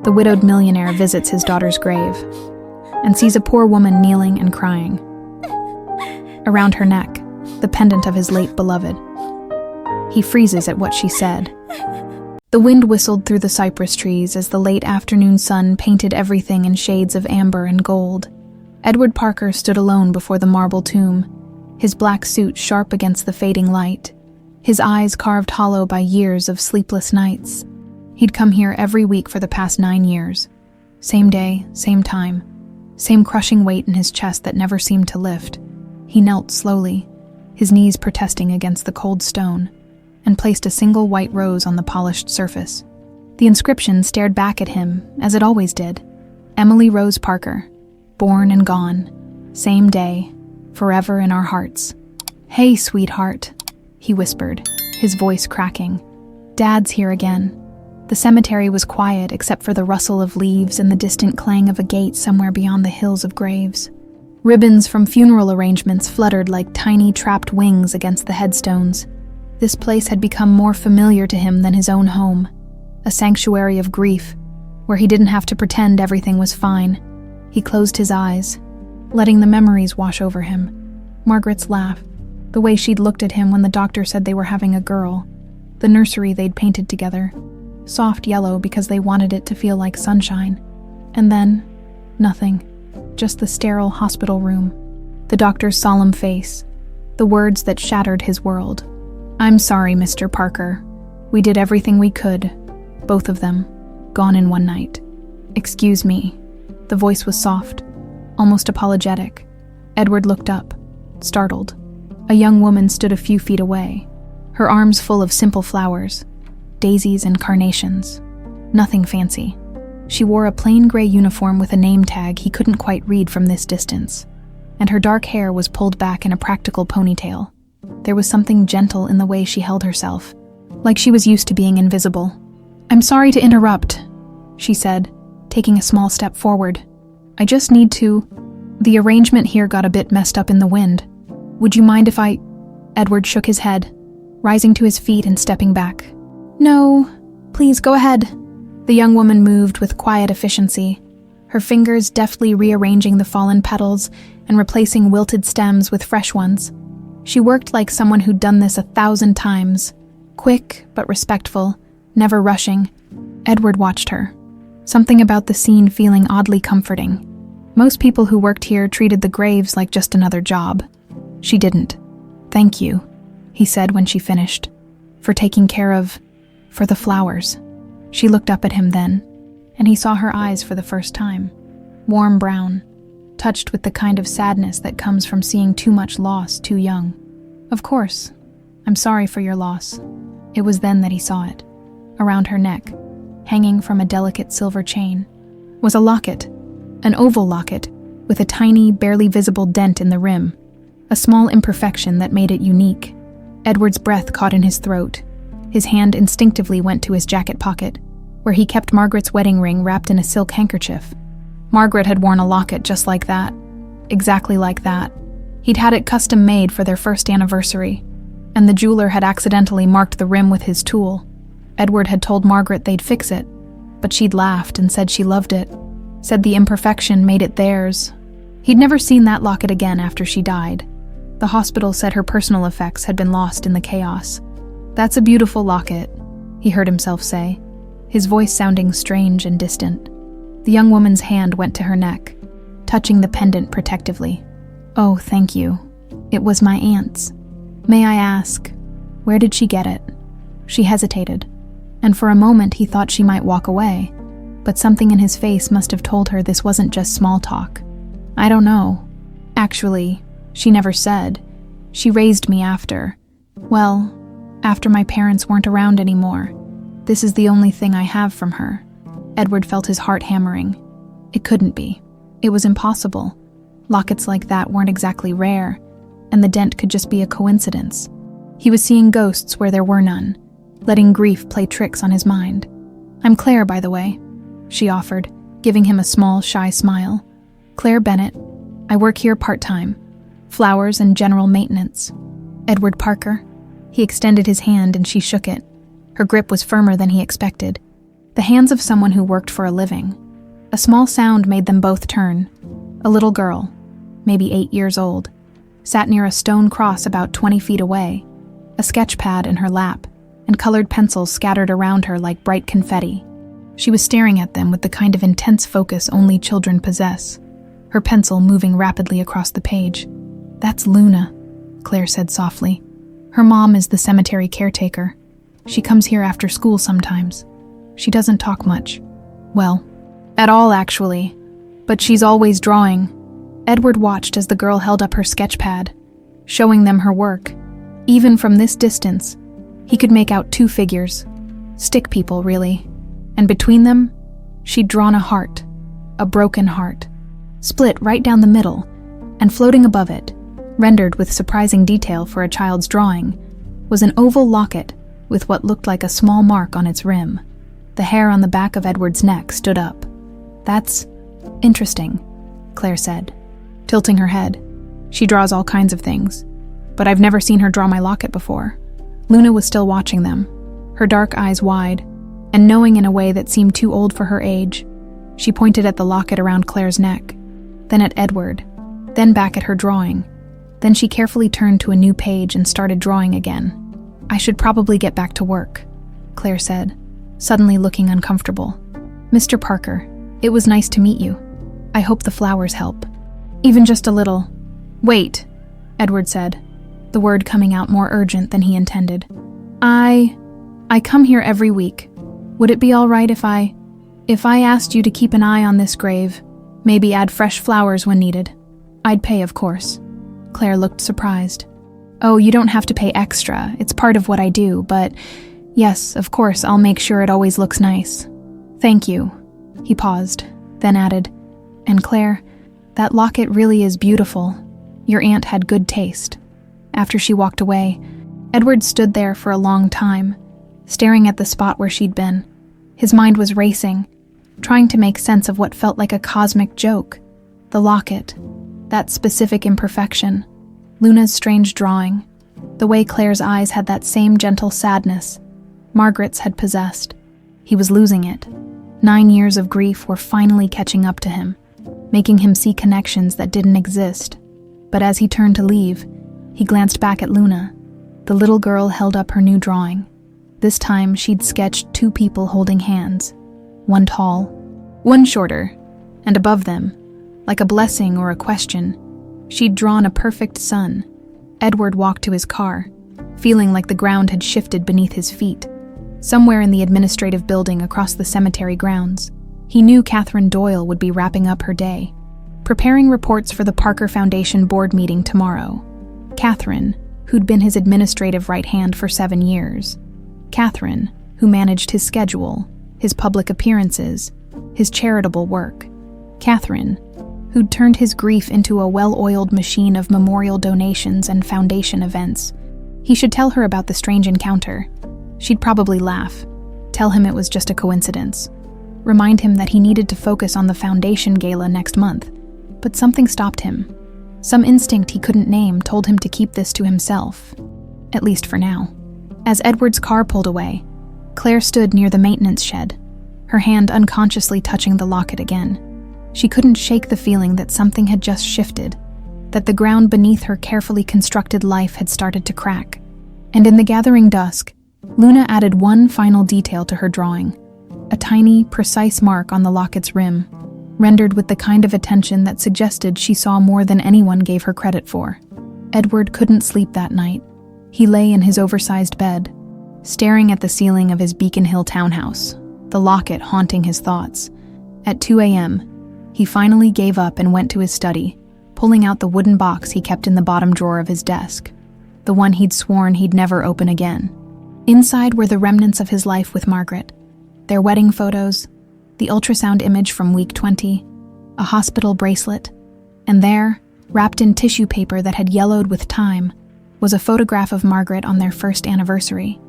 The widowed millionaire visits his daughter's grave and sees a poor woman kneeling and crying. Around her neck, the pendant of his late beloved. He freezes at what she said. The wind whistled through the cypress trees as the late afternoon sun painted everything in shades of amber and gold. Edward Parker stood alone before the marble tomb, his black suit sharp against the fading light, his eyes carved hollow by years of sleepless nights. He'd come here every week for the past 9 years. Same day, same time, same crushing weight in his chest that never seemed to lift. He knelt slowly, his knees protesting against the cold stone, and placed a single white rose on the polished surface. The inscription stared back at him, as it always did. Emily Rose Parker, born and gone, same day, forever in our hearts. "Hey, sweetheart," he whispered, his voice cracking. "Dad's here again." The cemetery was quiet except for the rustle of leaves and the distant clang of a gate somewhere beyond the hills of graves. Ribbons from funeral arrangements fluttered like tiny trapped wings against the headstones. This place had become more familiar to him than his own home, a sanctuary of grief, where he didn't have to pretend everything was fine. He closed his eyes, letting the memories wash over him. Margaret's laugh, the way she'd looked at him when the doctor said they were having a girl, the nursery they'd painted together, soft yellow because they wanted it to feel like sunshine. And then, nothing, just the sterile hospital room, the doctor's solemn face, the words that shattered his world. "I'm sorry, Mr. Parker. We did everything we could, both of them, gone in one night." "Excuse me." The voice was soft, almost apologetic. Edward looked up, startled. A young woman stood a few feet away, her arms full of simple flowers, daisies and carnations. Nothing fancy. She wore a plain gray uniform with a name tag he couldn't quite read from this distance, and her dark hair was pulled back in a practical ponytail. There was something gentle in the way she held herself, like she was used to being invisible. "I'm sorry to interrupt," she said, taking a small step forward. "I just need to... The arrangement here got a bit messed up in the wind. Would you mind if I..." Edward shook his head, rising to his feet and stepping back. "No, please go ahead." The young woman moved with quiet efficiency, her fingers deftly rearranging the fallen petals and replacing wilted stems with fresh ones. She worked like someone who'd done this 1,000 times, quick but respectful, never rushing. Edward watched her, something about the scene feeling oddly comforting. Most people who worked here treated the graves like just another job. She didn't. "Thank you," he said when she finished, "for taking care of... for the flowers." She looked up at him then, and he saw her eyes for the first time. Warm brown, touched with the kind of sadness that comes from seeing too much loss too young. "Of course. I'm sorry for your loss." It was then that he saw it. Around her neck, hanging from a delicate silver chain, was a locket, an oval locket with a tiny, barely visible dent in the rim, a small imperfection that made it unique. Edward's breath caught in his throat. His hand instinctively went to his jacket pocket, where he kept Margaret's wedding ring wrapped in a silk handkerchief. Margaret had worn a locket just like that, exactly like that. He'd had it custom made for their first anniversary, and the jeweler had accidentally marked the rim with his tool. Edward had told Margaret they'd fix it, but she'd laughed and said she loved it, said the imperfection made it theirs. He'd never seen that locket again after she died. The hospital said her personal effects had been lost in the chaos. "That's a beautiful locket," he heard himself say, his voice sounding strange and distant. The young woman's hand went to her neck, touching the pendant protectively. "Oh, thank you. It was my aunt's. May I ask, where did she get it?" She hesitated, and for a moment he thought she might walk away, but something in his face must have told her this wasn't just small talk. "I don't know. Actually, she never said. She raised me after my parents weren't around anymore. This is the only thing I have from her." Edward felt his heart hammering. It couldn't be. It was impossible. Lockets like that weren't exactly rare, and the dent could just be a coincidence. He was seeing ghosts where there were none, letting grief play tricks on his mind. "I'm Claire, by the way," she offered, giving him a small, shy smile. "Claire Bennett. I work here part-time. Flowers and general maintenance." "Edward Parker?" He extended his hand and she shook it. Her grip was firmer than he expected. the hands of someone who worked for a living. A small sound made them both turn. A little girl, maybe 8 years old, sat near a stone cross about 20 feet away, a sketch pad in her lap, and colored pencils scattered around her like bright confetti. She was staring at them with the kind of intense focus only children possess, her pencil moving rapidly across the page. "That's Luna," Claire said softly. "Her mom is the cemetery caretaker. She comes here after school sometimes. She doesn't talk much. Well, at all actually, but she's always drawing." Edward watched as the girl held up her sketch pad, showing them her work. Even from this distance, he could make out 2 figures. Stick people, really. And between them, she'd drawn a heart, a broken heart, split right down the middle, and floating above it, rendered with surprising detail for a child's drawing, was an oval locket with what looked like a small mark on its rim. The hair on the back of Edward's neck stood up. "That's interesting," Claire said, tilting her head. "She draws all kinds of things, but I've never seen her draw my locket before." Luna was still watching them, her dark eyes wide, and knowing in a way that seemed too old for her age. She pointed at the locket around Claire's neck, then at Edward, then back at her drawing. Then she carefully turned to a new page and started drawing again. "I should probably get back to work," Claire said, suddenly looking uncomfortable. "Mr. Parker, it was nice to meet you. I hope the flowers help. Even just a little." "Wait," Edward said, the word coming out more urgent than he intended. I come here every week. Would it be all right if I asked you to keep an eye on this grave, maybe add fresh flowers when needed? I'd pay, of course." Claire looked surprised. "Oh, you don't have to pay extra. It's part of what I do, but yes, of course, I'll make sure it always looks nice. Thank you." He paused, then added, "And Claire, that locket really is beautiful. Your aunt had good taste." After she walked away, Edward stood there for a long time, staring at the spot where she'd been. His mind was racing, trying to make sense of what felt like a cosmic joke. The locket, that specific imperfection, Luna's strange drawing, the way Claire's eyes had that same gentle sadness Margaret's had possessed. He was losing it. 9 years of grief were finally catching up to him, making him see connections that didn't exist. But as he turned to leave, he glanced back at Luna. The little girl held up her new drawing. This time she'd sketched 2 people holding hands, one tall, one shorter, and above them, like a blessing or a question, she'd drawn a perfect sun. Edward walked to his car, feeling like the ground had shifted beneath his feet. Somewhere in the administrative building across the cemetery grounds, he knew Catherine Doyle would be wrapping up her day, preparing reports for the Parker Foundation board meeting tomorrow. Catherine, who'd been his administrative right hand for 7 years. Catherine, who managed his schedule, his public appearances, his charitable work. Catherine, who'd turned his grief into a well-oiled machine of memorial donations and foundation events. He should tell her about the strange encounter. She'd probably laugh, tell him it was just a coincidence, remind him that he needed to focus on the foundation gala next month. But something stopped him. Some instinct he couldn't name told him to keep this to himself, at least for now. As Edward's car pulled away, Claire stood near the maintenance shed, her hand unconsciously touching the locket again. She couldn't shake the feeling that something had just shifted, that the ground beneath her carefully constructed life had started to crack. And in the gathering dusk, Luna added one final detail to her drawing, a tiny, precise mark on the locket's rim, rendered with the kind of attention that suggested she saw more than anyone gave her credit for. Edward couldn't sleep that night. He lay in his oversized bed, staring at the ceiling of his Beacon Hill townhouse, the locket haunting his thoughts. At 2 a.m., he finally gave up and went to his study, pulling out the wooden box he kept in the bottom drawer of his desk, the one he'd sworn he'd never open again. Inside were the remnants of his life with Margaret, their wedding photos, the ultrasound image from week 20, a hospital bracelet, and there, wrapped in tissue paper that had yellowed with time, was a photograph of Margaret on their first anniversary,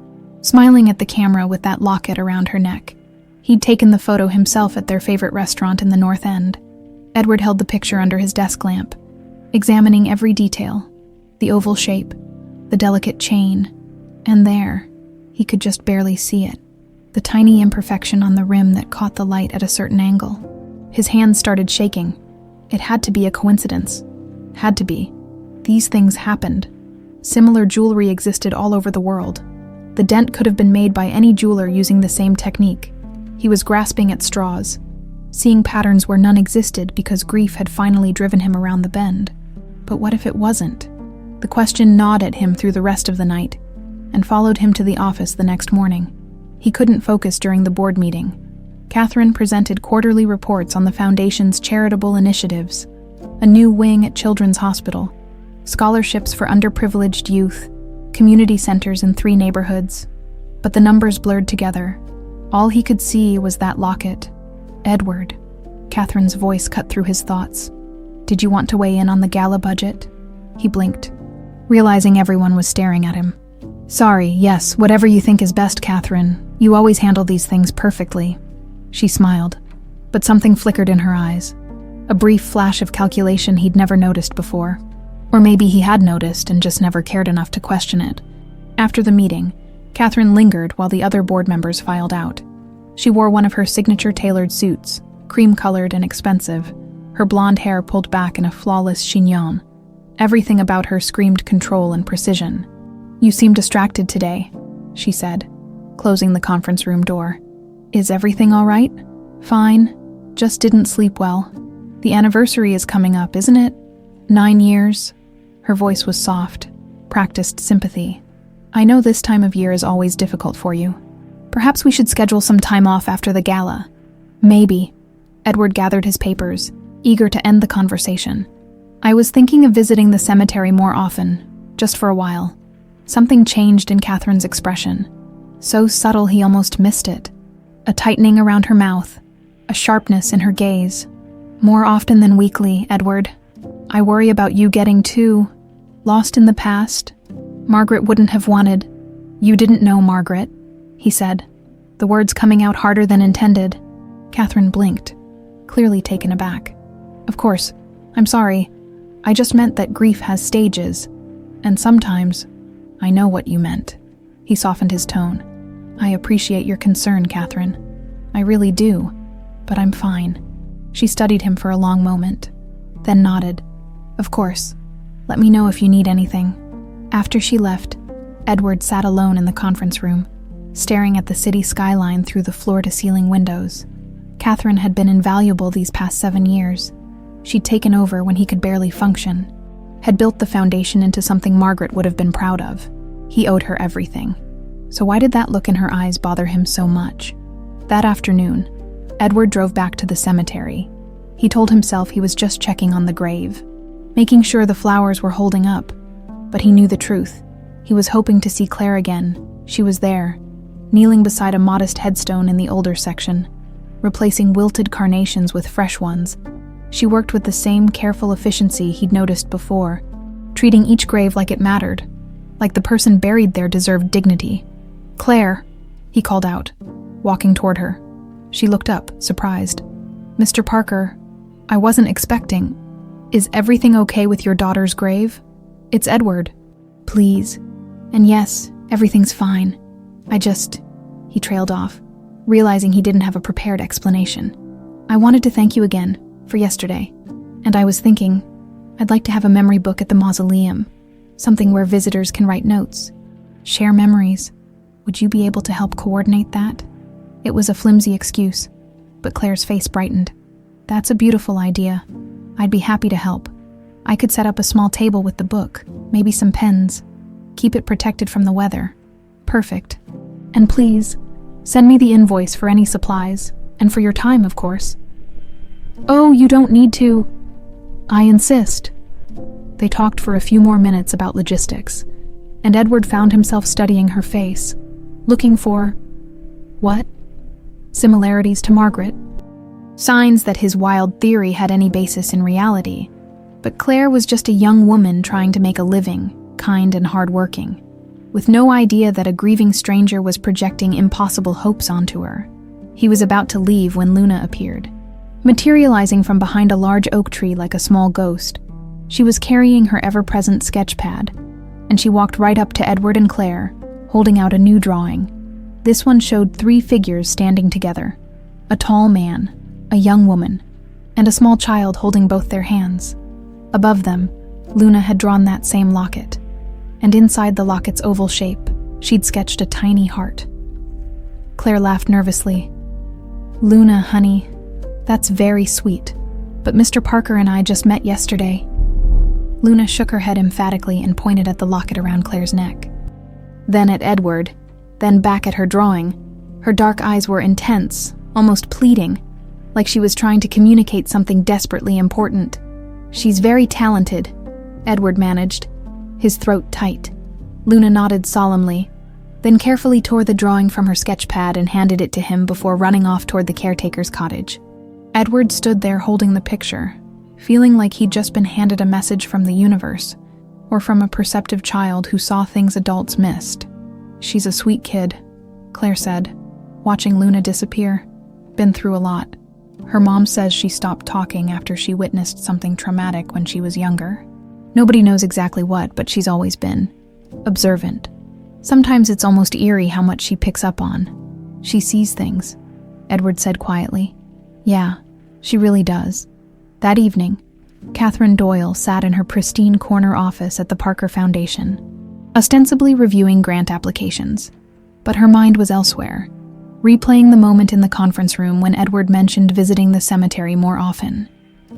smiling at the camera with that locket around her neck. He'd taken the photo himself at their favorite restaurant in the North End. Edward held the picture under his desk lamp, examining every detail, the oval shape, the delicate chain, and there, he could just barely see it, the tiny imperfection on the rim that caught the light at a certain angle. His hands started shaking. It had to be a coincidence. Had to be. These things happened. Similar jewelry existed all over the world. The dent could have been made by any jeweler using the same technique. He was grasping at straws, seeing patterns where none existed because grief had finally driven him around the bend. But what if it wasn't? The question gnawed at him through the rest of the night and followed him to the office the next morning. He couldn't focus during the board meeting. Catherine presented quarterly reports on the Foundation's charitable initiatives, a new wing at Children's Hospital, scholarships for underprivileged youth, community centers in 3 neighborhoods. But the numbers blurred together. All he could see was that locket. Edward. Catherine's voice cut through his thoughts. Did you want to weigh in on the gala budget? He blinked, realizing everyone was staring at him. Sorry, yes, whatever you think is best, Catherine. You always handle these things perfectly. She smiled, but something flickered in her eyes. A brief flash of calculation he'd never noticed before. Or maybe he had noticed and just never cared enough to question it. After the meeting, Catherine lingered while the other board members filed out. She wore one of her signature tailored suits, cream-colored and expensive, her blonde hair pulled back in a flawless chignon. Everything about her screamed control and precision. You seem distracted today, she said, closing the conference room door. Is everything all right? Fine. Just didn't sleep well. The anniversary is coming up, isn't it? 9 years. Her voice was soft, practiced sympathy. I know this time of year is always difficult for you. Perhaps we should schedule some time off after the gala. Maybe. Edward gathered his papers, eager to end the conversation. I was thinking of visiting the cemetery more often, just for a while. Something changed in Catherine's expression. So subtle he almost missed it. A tightening around her mouth, a sharpness in her gaze. More often than weekly, Edward. I worry about you getting too lost in the past. Margaret wouldn't have wanted. You didn't know Margaret, he said, the words coming out harder than intended. Catherine blinked, clearly taken aback. Of course, I'm sorry. I just meant that grief has stages, and sometimes I know what you meant. He softened his tone. I appreciate your concern, Catherine. I really do, but I'm fine. She studied him for a long moment, then nodded. Of course. Let me know if you need anything. After she left, Edward sat alone in the conference room, staring at the city skyline through the floor-to-ceiling windows. Catherine had been invaluable these past 7 years. She'd taken over when he could barely function, had built the foundation into something Margaret would have been proud of. He owed her everything. So why did that look in her eyes bother him so much? That afternoon, Edward drove back to the cemetery. He told himself he was just checking on the grave, making sure the flowers were holding up. But he knew the truth. He was hoping to see Claire again. She was there, kneeling beside a modest headstone in the older section, replacing wilted carnations with fresh ones. She worked with the same careful efficiency he'd noticed before, treating each grave like it mattered, like the person buried there deserved dignity. Claire, he called out, walking toward her. She looked up, surprised. Mr. Parker, I wasn't expecting. Is everything okay with your daughter's grave? It's Edward. Please. And yes, everything's fine. He trailed off, realizing he didn't have a prepared explanation. I wanted to thank you again for yesterday, and I was thinking I'd like to have a memory book at the mausoleum, something where visitors can write notes, share memories. Would you be able to help coordinate that? It was a flimsy excuse, but Claire's face brightened. That's a beautiful idea. I'd be happy to help. I could set up a small table with the book, maybe some pens. Keep it protected from the weather. Perfect. And please, send me the invoice for any supplies, and for your time, of course. Oh, you don't need to. I insist. They talked for a few more minutes about logistics, and Edward found himself studying her face, looking for what? Similarities to Margaret. Signs that his wild theory had any basis in reality. But Claire was just a young woman trying to make a living, kind and hardworking, with no idea that a grieving stranger was projecting impossible hopes onto her. He was about to leave when Luna appeared, materializing from behind a large oak tree like a small ghost. She was carrying her ever-present sketch pad, and she walked right up to Edward and Claire, holding out a new drawing. This one showed 3 figures standing together: a tall man, a young woman, and a small child holding both their hands. Above them, Luna had drawn that same locket, and inside the locket's oval shape, she'd sketched a tiny heart. Claire laughed nervously. "Luna, honey, that's very sweet, but Mr. Parker and I just met yesterday." Luna shook her head emphatically and pointed at the locket around Claire's neck. Then at Edward, then back at her drawing. Her dark eyes were intense, almost pleading, like she was trying to communicate something desperately important. "She's very talented," Edward managed, his throat tight. Luna nodded solemnly, then carefully tore the drawing from her sketch pad and handed it to him before running off toward the caretaker's cottage. Edward stood there holding the picture, feeling like he'd just been handed a message from the universe, or from a perceptive child who saw things adults missed. "She's a sweet kid," Claire said, watching Luna disappear. "Been through a lot. Her mom says she stopped talking after she witnessed something traumatic when she was younger. Nobody knows exactly what, but she's always been observant. Sometimes it's almost eerie how much she picks up on. She sees things," Edward said quietly. "Yeah, she really does." That evening, Catherine Doyle sat in her pristine corner office at the Parker Foundation, ostensibly reviewing grant applications. But her mind was elsewhere, replaying the moment in the conference room when Edward mentioned visiting the cemetery more often.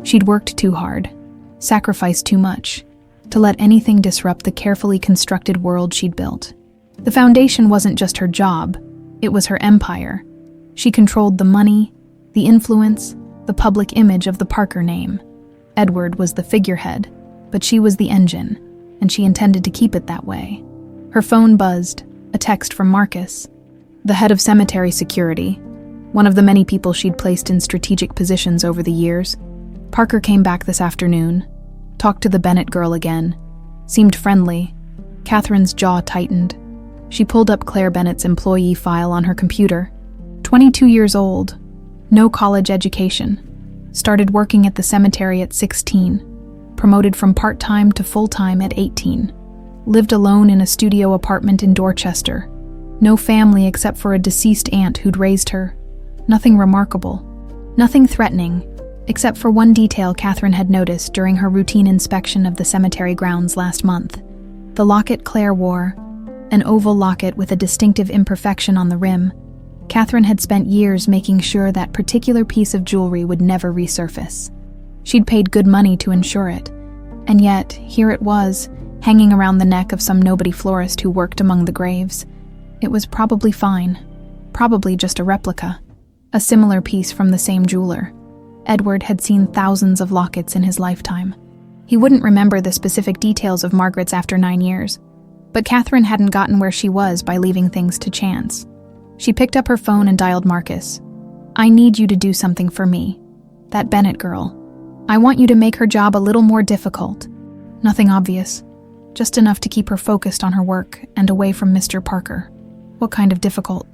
She'd worked too hard, sacrificed too much, to let anything disrupt the carefully constructed world she'd built. The foundation wasn't just her job, it was her empire. She controlled the money, the influence, the public image of the Parker name. Edward was the figurehead, but she was the engine, and she intended to keep it that way. Her phone buzzed, a text from Marcus, the head of cemetery security, one of the many people she'd placed in strategic positions over the years. Parker came back this afternoon, talked to the Bennett girl again, seemed friendly. Catherine's jaw tightened. She pulled up Claire Bennett's employee file on her computer. 22 years old, no college education, started working at the cemetery at 16, promoted from part-time to full-time at 18, lived alone in a studio apartment in Dorchester, no family except for a deceased aunt who'd raised her. Nothing remarkable, nothing threatening, except for one detail Catherine had noticed during her routine inspection of the cemetery grounds last month. The locket Claire wore, an oval locket with a distinctive imperfection on the rim. Catherine had spent years making sure that particular piece of jewelry would never resurface. She'd paid good money to ensure it, and yet here it was, hanging around the neck of some nobody florist who worked among the graves. It was probably fine, probably just a replica, a similar piece from the same jeweler. Edward had seen thousands of lockets in his lifetime. He wouldn't remember the specific details of Margaret's after 9 years, but Catherine hadn't gotten where she was by leaving things to chance. She picked up her phone and dialed Marcus. "I need you to do something for me. That Bennett girl. I want you to make her job a little more difficult. Nothing obvious, just enough to keep her focused on her work and away from Mr. Parker." "What kind of difficult?"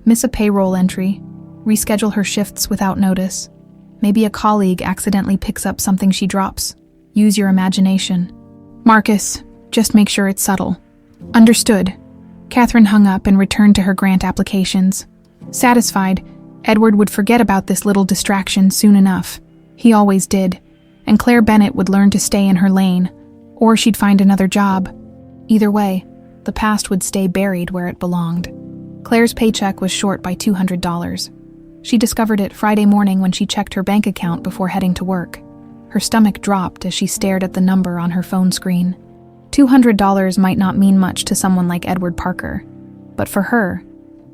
"Miss a payroll entry, reschedule her shifts without notice. Maybe a colleague accidentally picks up something she drops. Use your imagination." "Marcus, just make sure it's subtle." "Understood." Catherine hung up and returned to her grant applications. Satisfied, Edward would forget about this little distraction soon enough. He always did, and Claire Bennett would learn to stay in her lane, or she'd find another job. Either way, the past would stay buried where it belonged. Claire's paycheck was short by $200. She discovered it Friday morning when she checked her bank account before heading to work. Her stomach dropped as she stared at the number on her phone screen. $200 might not mean much to someone like Edward Parker, but for her,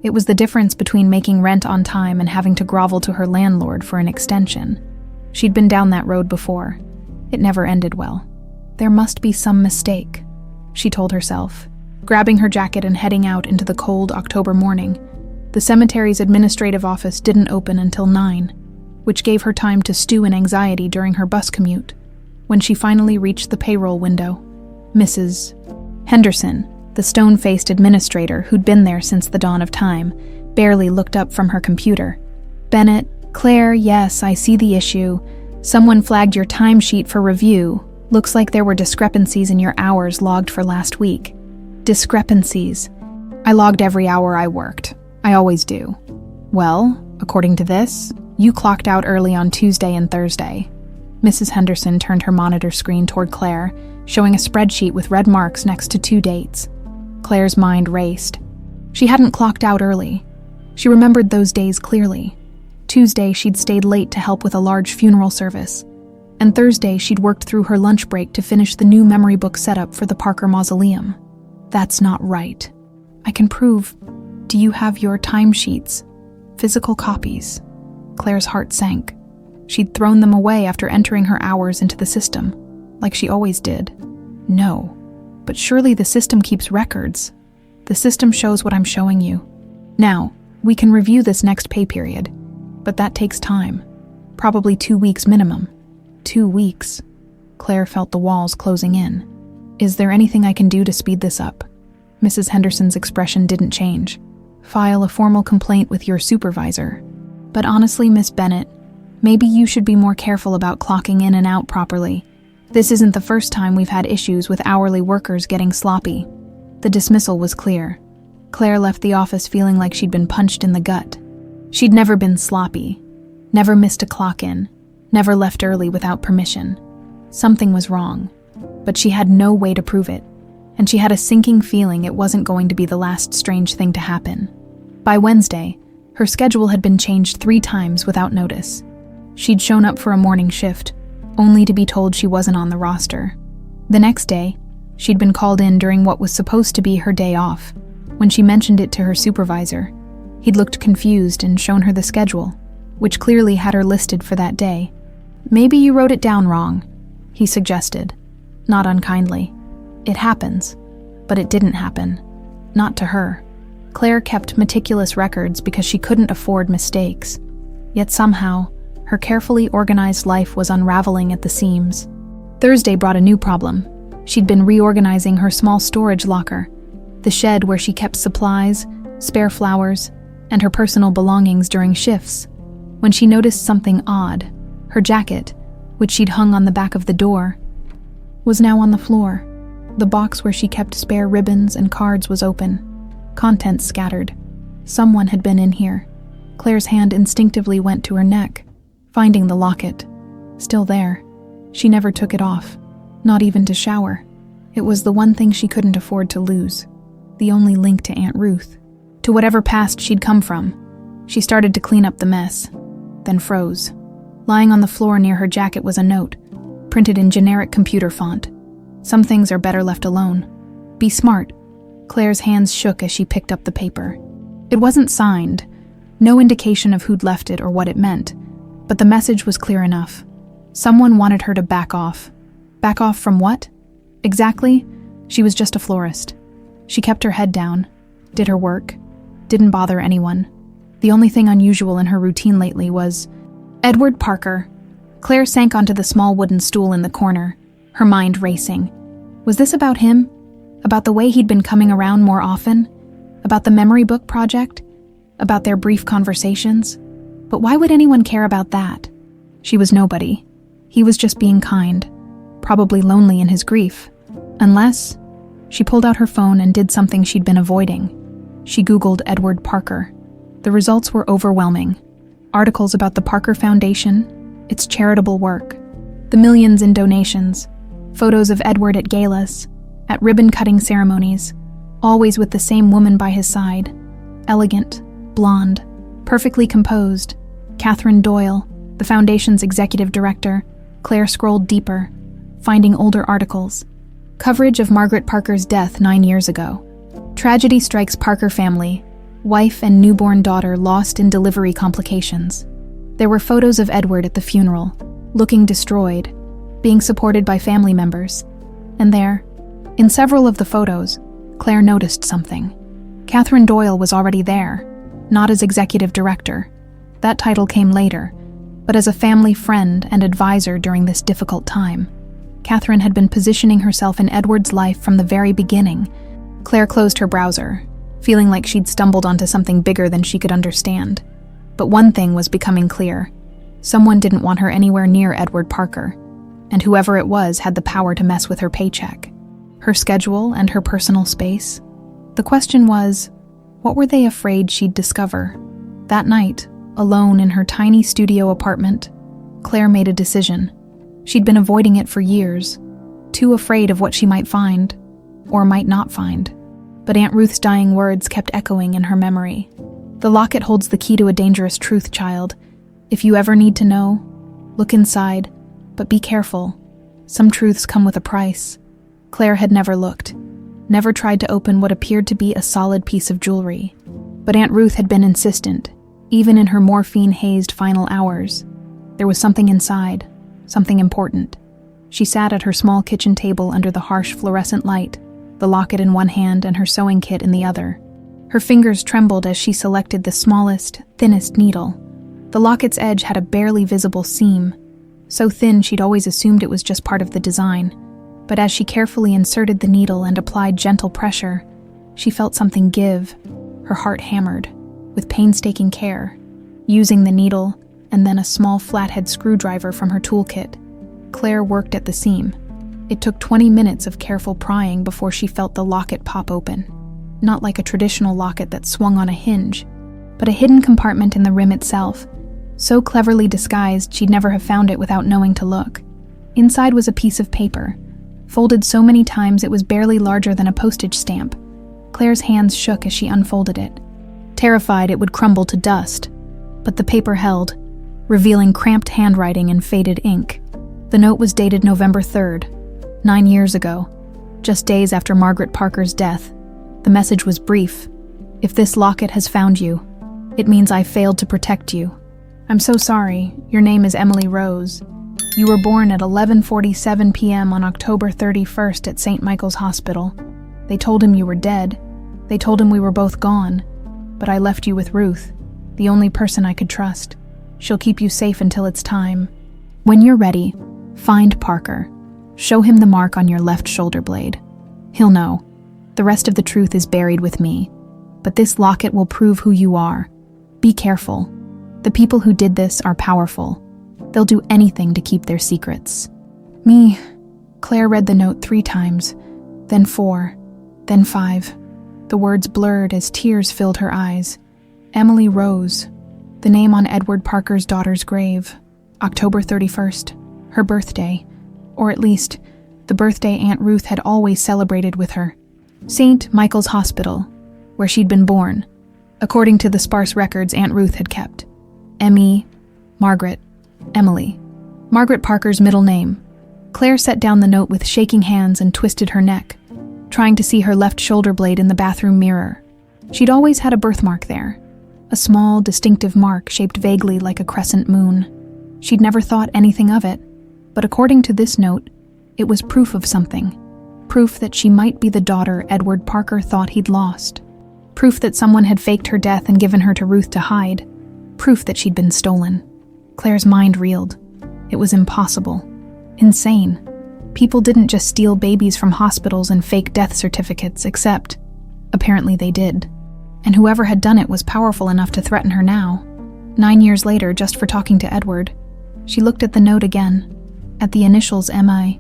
it was the difference between making rent on time and having to grovel to her landlord for an extension. She'd been down that road before. It never ended well. There must be some mistake, she told herself, grabbing her jacket and heading out into the cold October morning. The cemetery's administrative office didn't open until 9, which gave her time to stew in anxiety during her bus commute. When she finally reached the payroll window, Mrs. Henderson, the stone-faced administrator who'd been there since the dawn of time, barely looked up from her computer. "Bennett, Claire, yes, I see the issue. Someone flagged your timesheet for review. Looks like there were discrepancies in your hours logged for last week." Discrepancies. "I logged every hour I worked. I always do. Well, according to this, you clocked out early on Tuesday and Thursday. Mrs. Henderson turned her monitor screen toward Claire, showing a spreadsheet with red marks next to 2 dates. Claire's mind raced. She hadn't clocked out early. She remembered those days clearly. Tuesday, she'd stayed late to help with a large funeral service, and Thursday, she'd worked through her lunch break to finish the new memory book setup for the Parker Mausoleum. That's not right. I can prove. Do you have your timesheets? Physical copies? Claire's heart sank. She'd thrown them away after entering her hours into the system, like she always did. No, but surely the system keeps records. The system shows what I'm showing you. Now, we can review this next pay period, but that takes time. Probably 2 weeks minimum. 2 weeks. Claire felt the walls closing in. Is there anything I can do to speed this up? Mrs. Henderson's expression didn't change. File a formal complaint with your supervisor. But honestly, Miss Bennett, maybe you should be more careful about clocking in and out properly. This isn't the first time we've had issues with hourly workers getting sloppy. The dismissal was clear. Claire left the office feeling like she'd been punched in the gut. She'd never been sloppy, never missed a clock in, never left early without permission. Something was wrong, but she had no way to prove it, and she had a sinking feeling it wasn't going to be the last strange thing to happen. By Wednesday, her schedule had been changed 3 times without notice. She'd shown up for a morning shift, only to be told she wasn't on the roster. The next day, she'd been called in during what was supposed to be her day off. When she mentioned it to her supervisor, he'd looked confused and shown her the schedule, which clearly had her listed for that day. Maybe you wrote it down wrong, he suggested, not unkindly. It happens, but it didn't happen. Not to her. Claire kept meticulous records because she couldn't afford mistakes. Yet somehow, her carefully organized life was unraveling at the seams. Thursday brought a new problem. She'd been reorganizing her small storage locker, the shed where she kept supplies, spare flowers, and her personal belongings during shifts, when she noticed something odd. Her jacket, which she'd hung on the back of the door, was now on the floor. The box where she kept spare ribbons and cards was open, contents scattered. Someone had been in here. Claire's hand instinctively went to her neck, finding the locket. Still there. She never took it off, not even to shower. It was the one thing she couldn't afford to lose, the only link to Aunt Ruth, to whatever past she'd come from. She started to clean up the mess, then froze. Lying on the floor near her jacket was a note, printed in generic computer font. Some things are better left alone. Be smart. Claire's hands shook as she picked up the paper. It wasn't signed, no indication of who'd left it or what it meant, but the message was clear enough. Someone wanted her to back off. Back off from what? Exactly? She was just a florist. She kept her head down, did her work, didn't bother anyone. The only thing unusual in her routine lately was Edward Parker. Claire sank onto the small wooden stool in the corner, her mind racing. Was this about him? About the way he'd been coming around more often? About the memory book project? About their brief conversations? But why would anyone care about that? She was nobody. He was just being kind, probably lonely in his grief. Unless... She pulled out her phone and did something she'd been avoiding. She Googled Edward Parker. The results were overwhelming. Articles about the Parker Foundation, its charitable work, the millions in donations, photos of Edward at galas, at ribbon-cutting ceremonies, always with the same woman by his side. Elegant, blonde, perfectly composed. Catherine Doyle, the foundation's executive director. Claire scrolled deeper, finding older articles. Coverage of Margaret Parker's death 9 years ago. Tragedy strikes Parker family. Wife and newborn daughter lost in delivery complications. There were photos of Edward at the funeral, looking destroyed, being supported by family members. And there, in several of the photos, Claire noticed something. Catherine Doyle was already there, not as executive director. That title came later, but as a family friend and advisor during this difficult time. Catherine had been positioning herself in Edward's life from the very beginning. Claire closed her browser, feeling like she'd stumbled onto something bigger than she could understand. But one thing was becoming clear. Someone didn't want her anywhere near Edward Parker, and whoever it was had the power to mess with her paycheck, her schedule, and her personal space. The question was, What were they afraid she'd discover? That night, alone in her tiny studio apartment, Claire made a decision. She'd been avoiding it for years, too afraid of what she might find, or might not find. But Aunt Ruth's dying words kept echoing in her memory. The locket holds the key to a dangerous truth, child. If you ever need to know, look inside, but be careful. Some truths come with a price. Claire had never looked, never tried to open what appeared to be a solid piece of jewelry. But Aunt Ruth had been insistent, even in her morphine-hazed final hours. There was something inside, something important. She sat at her small kitchen table under the harsh fluorescent light, the locket in one hand and her sewing kit in the other. Her fingers trembled as she selected the smallest, thinnest needle. The locket's edge had a barely visible seam, so thin she'd always assumed it was just part of the design. But as she carefully inserted the needle and applied gentle pressure, she felt something give. Her heart hammered, with painstaking care, using the needle and then a small flathead screwdriver from her toolkit. Claire worked at the seam. It took 20 minutes of careful prying before she felt the locket pop open. Not like a traditional locket that swung on a hinge, but a hidden compartment in the rim itself, so cleverly disguised she'd never have found it without knowing to look. Inside was a piece of paper, folded so many times it was barely larger than a postage stamp. Claire's hands shook as she unfolded it, terrified it would crumble to dust. But the paper held, revealing cramped handwriting and faded ink. The note was dated November 3rd, 9 years ago, just days after Margaret Parker's death. The message was brief. If this locket has found you, it means I failed to protect you. I'm so sorry. Your name is Emily Rose. You were born at 11:47 p.m. on October 31st at St. Michael's Hospital. They told him you were dead. They told him we were both gone. But I left you with Ruth, the only person I could trust. She'll keep you safe until it's time. When you're ready, find Parker. Show him the mark on your left shoulder blade. He'll know. The rest of the truth is buried with me. But this locket will prove who you are. Be careful. The people who did this are powerful. They'll do anything to keep their secrets. Me. Claire read the note 3 times, then 4, then 5. The words blurred as tears filled her eyes. Emily Rose, the name on Edward Parker's daughter's grave. October 31st, her birthday, or at least the birthday Aunt Ruth had always celebrated with her. St. Michael's Hospital, where she'd been born, according to the sparse records Aunt Ruth had kept. Emmy, Margaret, Emily. Margaret Parker's middle name. Claire set down the note with shaking hands and twisted her neck, trying to see her left shoulder blade in the bathroom mirror. She'd always had a birthmark there, a small, distinctive mark shaped vaguely like a crescent moon. She'd never thought anything of it, but according to this note, it was proof of something. Proof that she might be the daughter Edward Parker thought he'd lost. Proof that someone had faked her death and given her to Ruth to hide. Proof that she'd been stolen. Claire's mind reeled. It was impossible. Insane. People didn't just steal babies from hospitals and fake death certificates, except, apparently they did. And whoever had done it was powerful enough to threaten her now. 9 years later, just for talking to Edward, she looked at the note again, at the initials MI,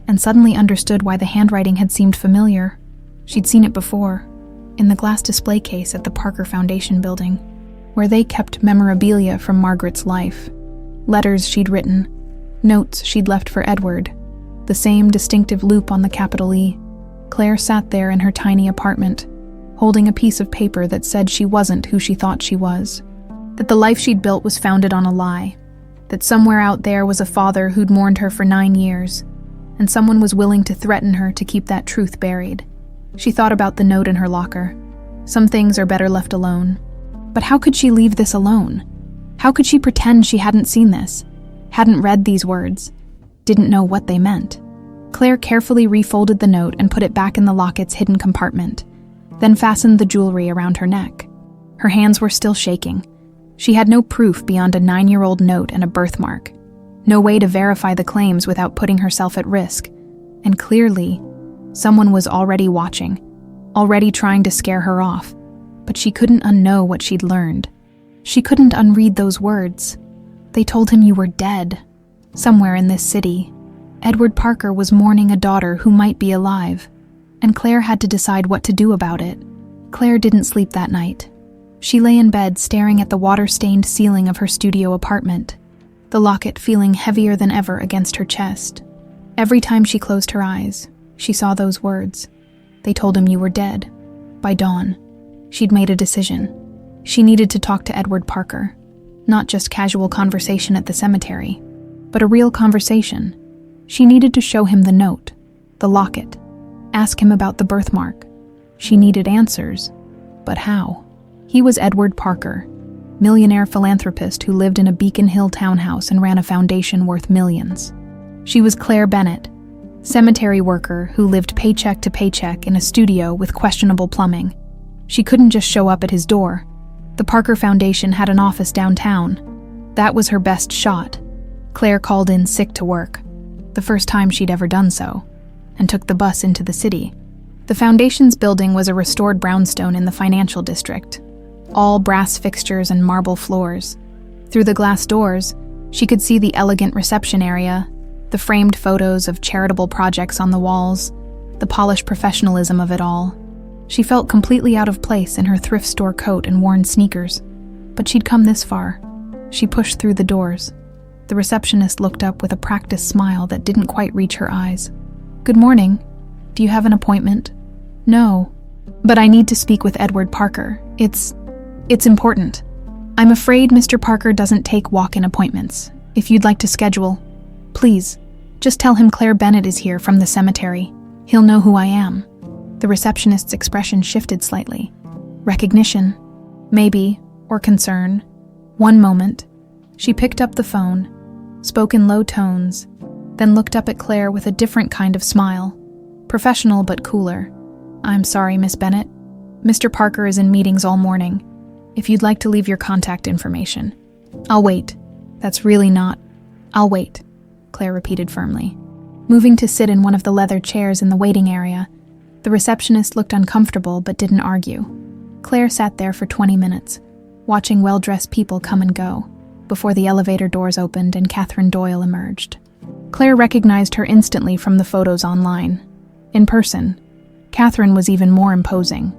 and suddenly understood why the handwriting had seemed familiar. She'd seen it before, in the glass display case at the Parker Foundation building, where they kept memorabilia from Margaret's life. Letters she'd written, notes she'd left for Edward, the same distinctive loop on the capital E. Claire sat there in her tiny apartment, holding a piece of paper that said she wasn't who she thought she was, that the life she'd built was founded on a lie, that somewhere out there was a father who'd mourned her for 9 years, and someone was willing to threaten her to keep that truth buried. She thought about the note in her locker. Some things are better left alone. But how could she leave this alone? How could she pretend she hadn't seen this, hadn't read these words, didn't know what they meant? Claire carefully refolded the note and put it back in the locket's hidden compartment, then fastened the jewelry around her neck. Her hands were still shaking. She had no proof beyond a 9-year-old note and a birthmark. No way to verify the claims without putting herself at risk. And clearly, someone was already watching, already trying to scare her off. But she couldn't unknow what she'd learned. She couldn't unread those words. They told him you were dead. Somewhere in this city, Edward Parker was mourning a daughter who might be alive, and Claire had to decide what to do about it. Claire didn't sleep that night. She lay in bed staring at the water-stained ceiling of her studio apartment, the locket feeling heavier than ever against her chest. Every time she closed her eyes, she saw those words. They told him you were dead. By dawn, she'd made a decision. She needed to talk to Edward Parker. Not just casual conversation at the cemetery, but a real conversation. She needed to show him the note, the locket, ask him about the birthmark. She needed answers, but how? He was Edward Parker, millionaire philanthropist who lived in a Beacon Hill townhouse and ran a foundation worth millions. She was Claire Bennett, cemetery worker who lived paycheck to paycheck in a studio with questionable plumbing. She couldn't just show up at his door. The Parker Foundation had an office downtown. That was her best shot. Claire called in sick to work, the first time she'd ever done so, and took the bus into the city. The foundation's building was a restored brownstone in the financial district, all brass fixtures and marble floors. Through the glass doors, she could see the elegant reception area, the framed photos of charitable projects on the walls, the polished professionalism of it all. She felt completely out of place in her thrift store coat and worn sneakers, but she'd come this far. She pushed through the doors. The receptionist looked up with a practiced smile that didn't quite reach her eyes. "Good morning. Do you have an appointment?" "No, but I need to speak with Edward Parker. It's important. I'm afraid Mr. Parker doesn't take walk-in appointments. If you'd like to schedule, please, just tell him Claire Bennett is here from the cemetery. He'll know who I am." The receptionist's expression shifted slightly. Recognition, maybe, or concern. One moment, she picked up the phone, spoke in low tones, then looked up at Claire with a different kind of smile. Professional but cooler. "I'm sorry, Miss Bennett. Mr. Parker is in meetings all morning. If you'd like to leave your contact information." "I'll wait. That's really not—" "I'll wait," Claire repeated firmly. Moving to sit in one of the leather chairs in the waiting area, the receptionist looked uncomfortable but didn't argue. Claire sat there for 20 minutes, watching well-dressed people come and go, before the elevator doors opened and Catherine Doyle emerged. Claire recognized her instantly from the photos online. In person, Catherine was even more imposing.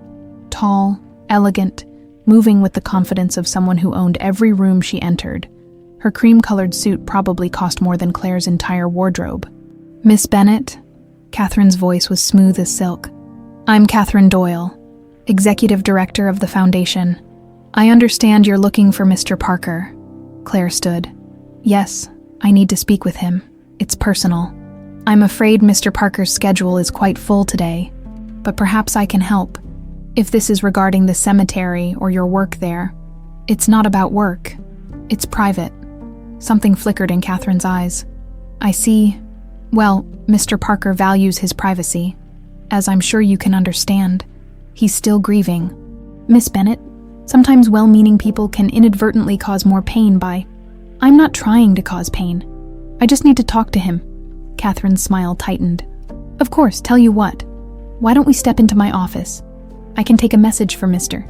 Tall, elegant, moving with the confidence of someone who owned every room she entered. Her cream-colored suit probably cost more than Claire's entire wardrobe. "Miss Bennett?" Catherine's voice was smooth as silk. "I'm Catherine Doyle, Executive Director of the Foundation. I understand you're looking for Mr. Parker." Claire stood. "Yes, I need to speak with him. It's personal. I'm afraid Mr. Parker's schedule is quite full today, but perhaps I can help. If this is regarding the cemetery or your work there, it's not about work. It's private." Something flickered in Catherine's eyes. "I see. Well, Mr. Parker values his privacy. As I'm sure you can understand, he's still grieving." "Miss Bennett, sometimes well-meaning people can inadvertently cause more pain by—" "I'm not trying to cause pain. I just need to talk to him." Catherine's smile tightened. "Of course, tell you what. Why don't we step into my office? I can take a message for Mr.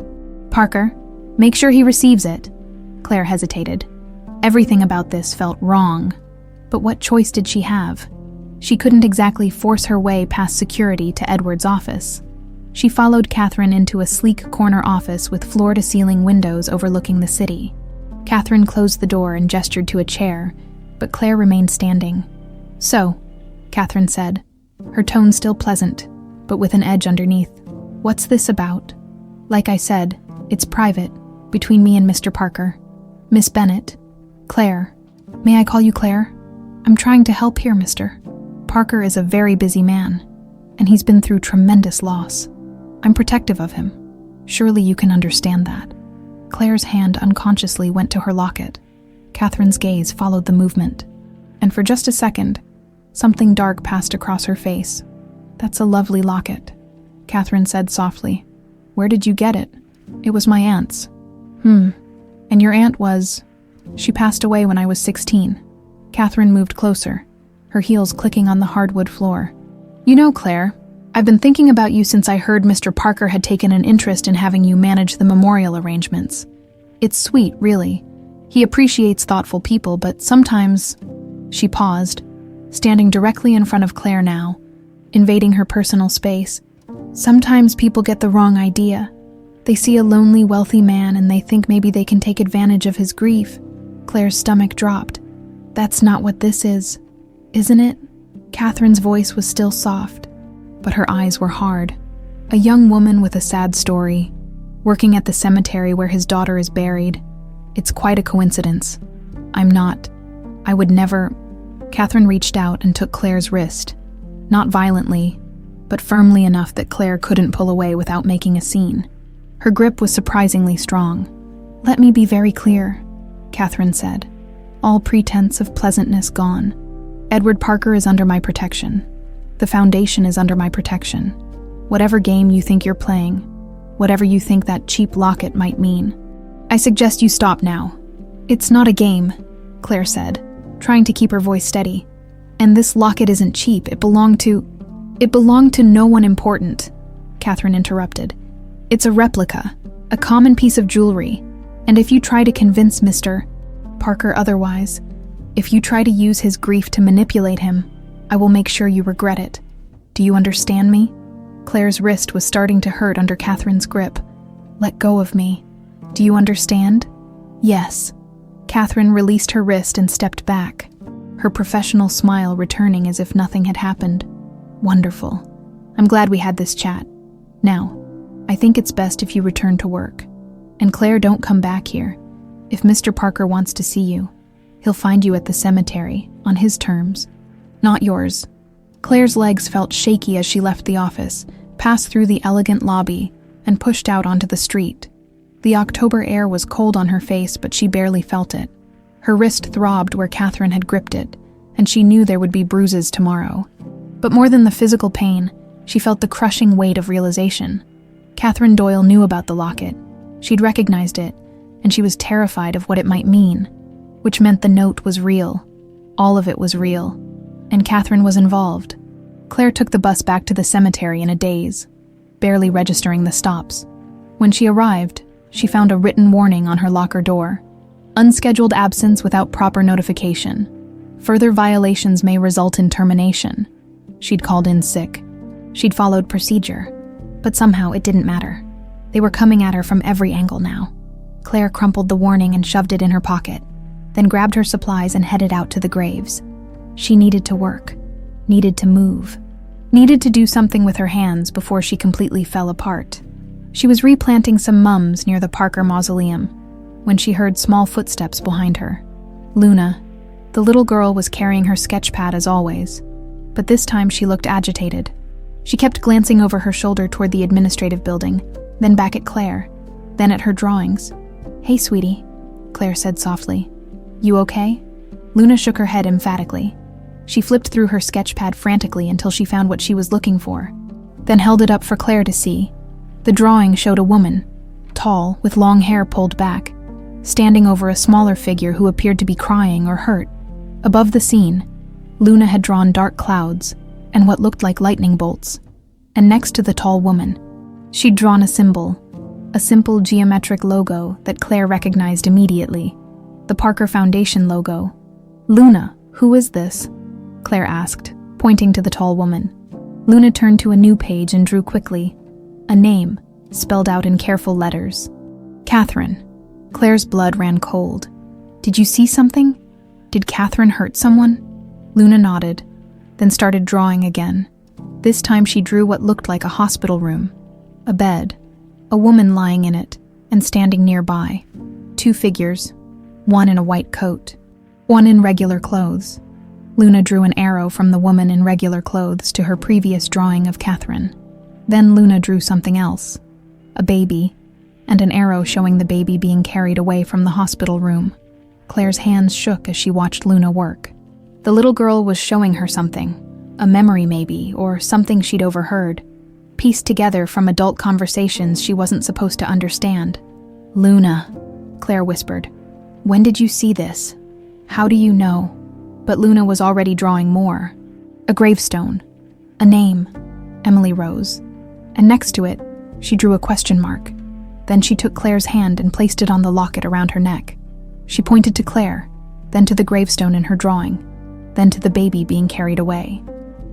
Parker. Make sure he receives it." Claire hesitated. Everything about this felt wrong. But what choice did she have? She couldn't exactly force her way past security to Edward's office. She followed Catherine into a sleek corner office with floor-to-ceiling windows overlooking the city. Catherine closed the door and gestured to a chair, but Claire remained standing. "So," Catherine said, her tone still pleasant, but with an edge underneath. "What's this about?" "Like I said, it's private, between me and Mr. Parker." "Miss Bennett." "Claire. May I call you Claire? I'm trying to help here, Mr. Parker is a very busy man, and he's been through tremendous loss. I'm protective of him. Surely you can understand that." Claire's hand unconsciously went to her locket. Catherine's gaze followed the movement, and for just a second, something dark passed across her face. "That's a lovely locket," Catherine said softly. "Where did you get it?" "It was my aunt's." And your aunt was—" "She passed away when I was 16. Catherine moved closer, her heels clicking on the hardwood floor. "You know, Claire, I've been thinking about you since I heard Mr. Parker had taken an interest in having you manage the memorial arrangements. It's sweet, really. He appreciates thoughtful people, but sometimes—" She paused, standing directly in front of Claire now, invading her personal space. "Sometimes people get the wrong idea. They see a lonely, wealthy man and they think maybe they can take advantage of his grief. Claire's stomach dropped. That's not what this is it? Catherine's voice was still soft, but her eyes were hard. A young woman with a sad story, working at the cemetery where his daughter is buried. It's quite a coincidence. I would never. Catherine reached out and took Claire's wrist. Not violently, but firmly enough that Claire couldn't pull away without making a scene. Her grip was surprisingly strong. "Let me be very clear," Catherine said. "All pretense of pleasantness gone. Edward Parker is under my protection. The Foundation is under my protection. Whatever game you think you're playing, whatever you think that cheap locket might mean, I suggest you stop now." "It's not a game," Claire said, trying to keep her voice steady. "And this locket isn't cheap. It belonged to no one important," Catherine interrupted. "It's a replica, a common piece of jewelry, and if you try to convince Mr. Parker otherwise, if you try to use his grief to manipulate him, I will make sure you regret it. Do you understand me?" Claire's wrist was starting to hurt under Catherine's grip. "Let go of me. Do you understand?" "Yes." Catherine released her wrist and stepped back, her professional smile returning as if nothing had happened. "Wonderful. I'm glad we had this chat. Now, I think it's best if you return to work. And Claire, don't come back here. If Mr. Parker wants to see you, he'll find you at the cemetery, on his terms, not yours." Claire's legs felt shaky as she left the office, passed through the elegant lobby, and pushed out onto the street. The October air was cold on her face, but she barely felt it. Her wrist throbbed where Catherine had gripped it, and she knew there would be bruises tomorrow. But more than the physical pain, she felt the crushing weight of realization. Catherine Doyle knew about the locket. She'd recognized it, and she was terrified of what it might mean, which meant the note was real. All of it was real, and Catherine was involved. Claire took the bus back to the cemetery in a daze, barely registering the stops. When she arrived, she found a written warning on her locker door. Unscheduled absence without proper notification. Further violations may result in termination. She'd called in sick. She'd followed procedure, but somehow it didn't matter. They were coming at her from every angle now. Claire crumpled the warning and shoved it in her pocket, then grabbed her supplies and headed out to the graves. She needed to work, needed to move, needed to do something with her hands before she completely fell apart. She was replanting some mums near the Parker mausoleum when she heard small footsteps behind her. Luna, the little girl, was carrying her sketch pad as always, but this time she looked agitated. She kept glancing over her shoulder toward the administrative building, then back at Claire, then at her drawings. "Hey, sweetie," Claire said softly. "You okay?" Luna shook her head emphatically. She flipped through her sketch pad frantically until she found what she was looking for, then held it up for Claire to see. The drawing showed a woman, tall, with long hair pulled back, standing over a smaller figure who appeared to be crying or hurt. Above the scene, Luna had drawn dark clouds and what looked like lightning bolts, and next to the tall woman, she'd drawn a symbol, a simple geometric logo that Claire recognized immediately, the Parker Foundation logo. "Luna, who is this?" Claire asked, pointing to the tall woman. Luna turned to a new page and drew quickly. A name, spelled out in careful letters. "Catherine." Claire's blood ran cold. "Did you see something? Did Catherine hurt someone?" Luna nodded, then started drawing again. This time she drew what looked like a hospital room. A bed, a woman lying in it, and standing nearby. Two figures, one in a white coat, one in regular clothes. Luna drew an arrow from the woman in regular clothes to her previous drawing of Catherine. Then Luna drew something else, a baby, and an arrow showing the baby being carried away from the hospital room. Claire's hands shook as she watched Luna work. The little girl was showing her something, a memory maybe, or something she'd overheard, pieced together from adult conversations she wasn't supposed to understand. "Luna," Claire whispered, "when did you see this? How do you know?" But Luna was already drawing more. A gravestone, a name, Emily Rose, and next to it, she drew a question mark. Then she took Claire's hand and placed it on the locket around her neck. She pointed to Claire, then to the gravestone in her drawing, then to the baby being carried away.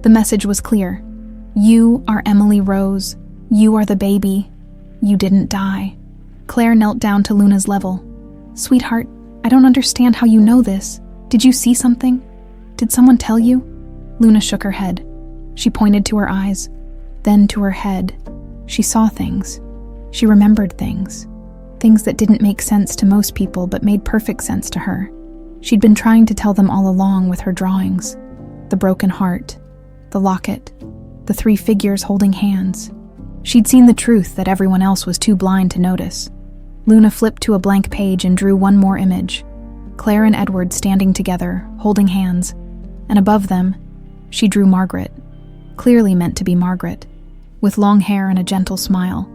The message was clear. "You are Emily Rose. You are the baby." You didn't die. Claire knelt down to Luna's level. Sweetheart, I don't understand how you know this. Did you see something? Did someone tell you? Luna shook her head. She pointed to her eyes, then to her head. She saw things. She remembered things. Things that didn't make sense to most people but made perfect sense to her. She'd been trying to tell them all along with her drawings. The broken heart, the locket, the 3 figures holding hands. She'd seen the truth that everyone else was too blind to notice. Luna flipped to a blank page and drew one more image. Claire and Edward standing together, holding hands, and above them, she drew Margaret, clearly meant to be Margaret, with long hair and a gentle smile,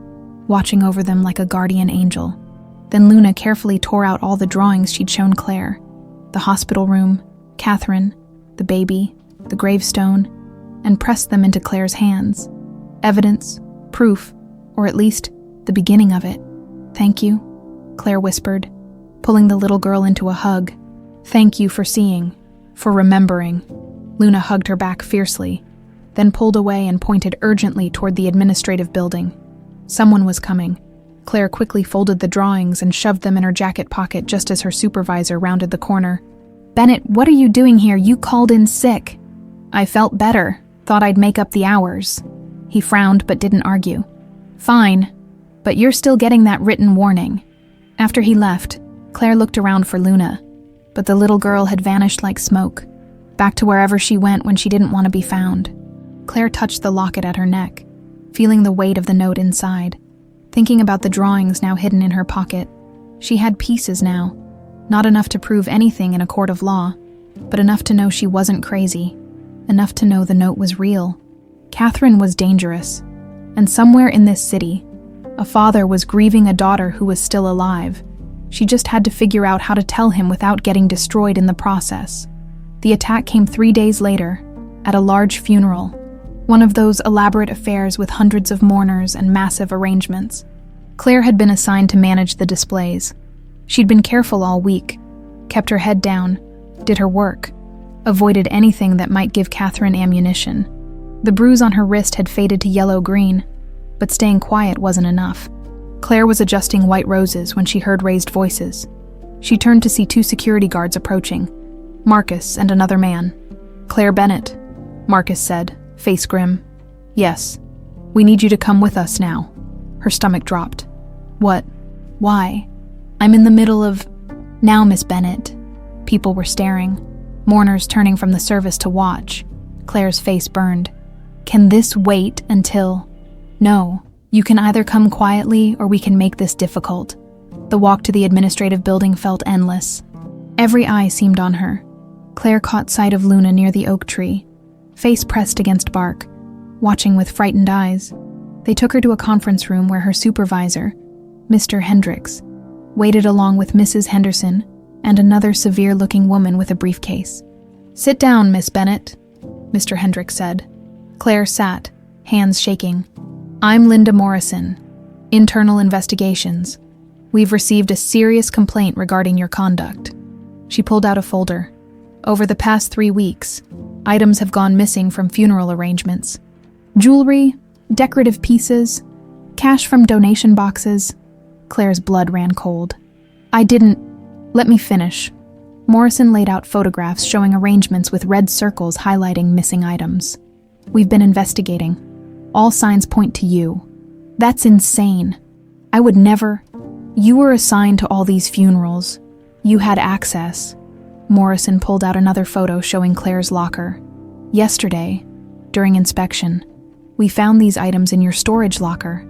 watching over them like a guardian angel. Then Luna carefully tore out all the drawings she'd shown Claire. The hospital room, Catherine, the baby, the gravestone, and pressed them into Claire's hands. Evidence, proof, or at least the beginning of it. Thank you, Claire whispered, pulling the little girl into a hug. Thank you for seeing, for remembering. Luna hugged her back fiercely, then pulled away and pointed urgently toward the administrative building. Someone was coming. Claire quickly folded the drawings and shoved them in her jacket pocket just as her supervisor rounded the corner. Bennett, what are you doing here? You called in sick. I felt better. Thought I'd make up the hours. He frowned but didn't argue. Fine, but you're still getting that written warning. After he left, Claire looked around for Luna, but the little girl had vanished like smoke, back to wherever she went when she didn't want to be found. Claire touched the locket at her neck, feeling the weight of the note inside, thinking about the drawings now hidden in her pocket. She had pieces now, not enough to prove anything in a court of law, but enough to know she wasn't crazy, enough to know the note was real. Catherine was dangerous, and somewhere in this city, a father was grieving a daughter who was still alive. She just had to figure out how to tell him without getting destroyed in the process. The attack came 3 days later, at a large funeral, one of those elaborate affairs with hundreds of mourners and massive arrangements. Claire had been assigned to manage the displays. She'd been careful all week, kept her head down, did her work, avoided anything that might give Catherine ammunition. The bruise on her wrist had faded to yellow-green, but staying quiet wasn't enough. Claire was adjusting white roses when she heard raised voices. She turned to see 2 security guards approaching, Marcus and another man. Claire Bennett, Marcus said, face grim. Yes, we need you to come with us now. Her stomach dropped. What? Why? I'm in the middle of... Now, Miss Bennett. People were staring, mourners turning from the service to watch. Claire's face burned. Can this wait until... No, you can either come quietly or we can make this difficult. The walk to the administrative building felt endless. Every eye seemed on her. Claire caught sight of Luna near the oak tree, face pressed against bark, watching with frightened eyes. They took her to a conference room where her supervisor, Mr. Hendricks, waited along with Mrs. Henderson and another severe-looking woman with a briefcase. Sit down, Miss Bennett, Mr. Hendricks said. Claire sat, hands shaking. I'm Linda Morrison, Internal Investigations. We've received a serious complaint regarding your conduct. She pulled out a folder. Over the past 3 weeks, items have gone missing from funeral arrangements. Jewelry, decorative pieces, cash from donation boxes. Claire's blood ran cold. Let me finish. Morrison laid out photographs showing arrangements with red circles highlighting missing items. We've been investigating. All signs point to you. That's insane. I would never... You were assigned to all these funerals. You had access. Morrison pulled out another photo showing Claire's locker. Yesterday, during inspection, we found these items in your storage locker.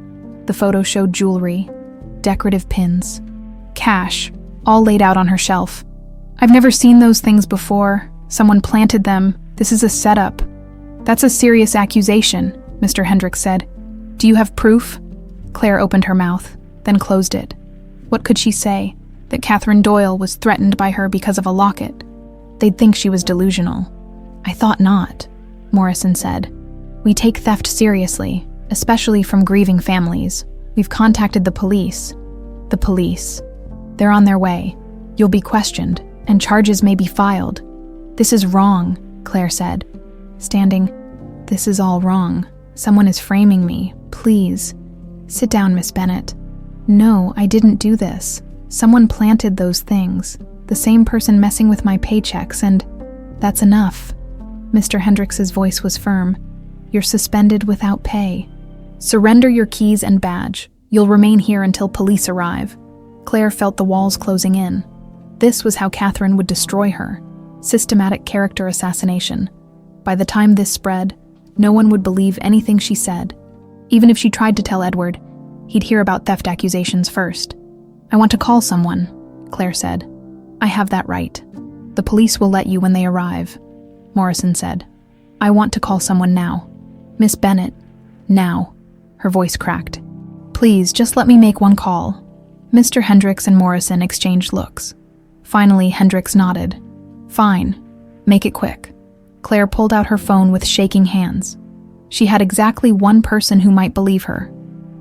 The photo showed jewelry, decorative pins, cash, all laid out on her shelf. I've never seen those things before. Someone planted them. This is a setup. That's a serious accusation, Mr. Hendricks said. Do you have proof? Claire opened her mouth, then closed it. What could she say? That Catherine Doyle was threatened by her because of a locket? They'd think she was delusional. I thought not, Morrison said. We take theft seriously, especially from grieving families. We've contacted the police. The police. They're on their way. You'll be questioned, and charges may be filed. This is wrong, Claire said. Standing, this is all wrong. Someone is framing me. Please. Sit down, Miss Bennet. No, I didn't do this. Someone planted those things. The same person messing with my paychecks, and that's enough. Mr. Hendricks's voice was firm. You're suspended without pay. Surrender your keys and badge. You'll remain here until police arrive. Claire felt the walls closing in. This was how Catherine would destroy her. Systematic character assassination. By the time this spread, no one would believe anything she said. Even if she tried to tell Edward, he'd hear about theft accusations first. I want to call someone, Claire said. I have that right. The police will let you when they arrive, Morrison said. I want to call someone now. Miss Bennet, now. Her voice cracked. Please, just let me make one call. Mr. Hendricks and Morrison exchanged looks. Finally, Hendricks nodded. Fine. Make it quick. Claire pulled out her phone with shaking hands. She had exactly one person who might believe her,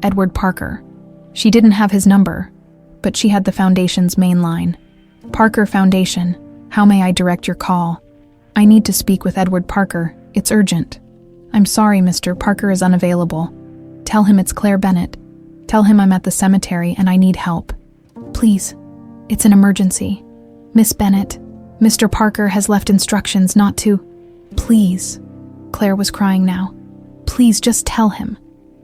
Edward Parker. She didn't have his number, but she had the Foundation's main line. Parker Foundation, how may I direct your call? I need to speak with Edward Parker. It's urgent. I'm sorry, Mr. Parker is unavailable. Tell him it's Claire Bennet. Tell him I'm at the cemetery and I need help. Please, it's an emergency. Miss Bennet, Mr. Parker has left instructions not to... Please. Claire was crying now. Please, just tell him.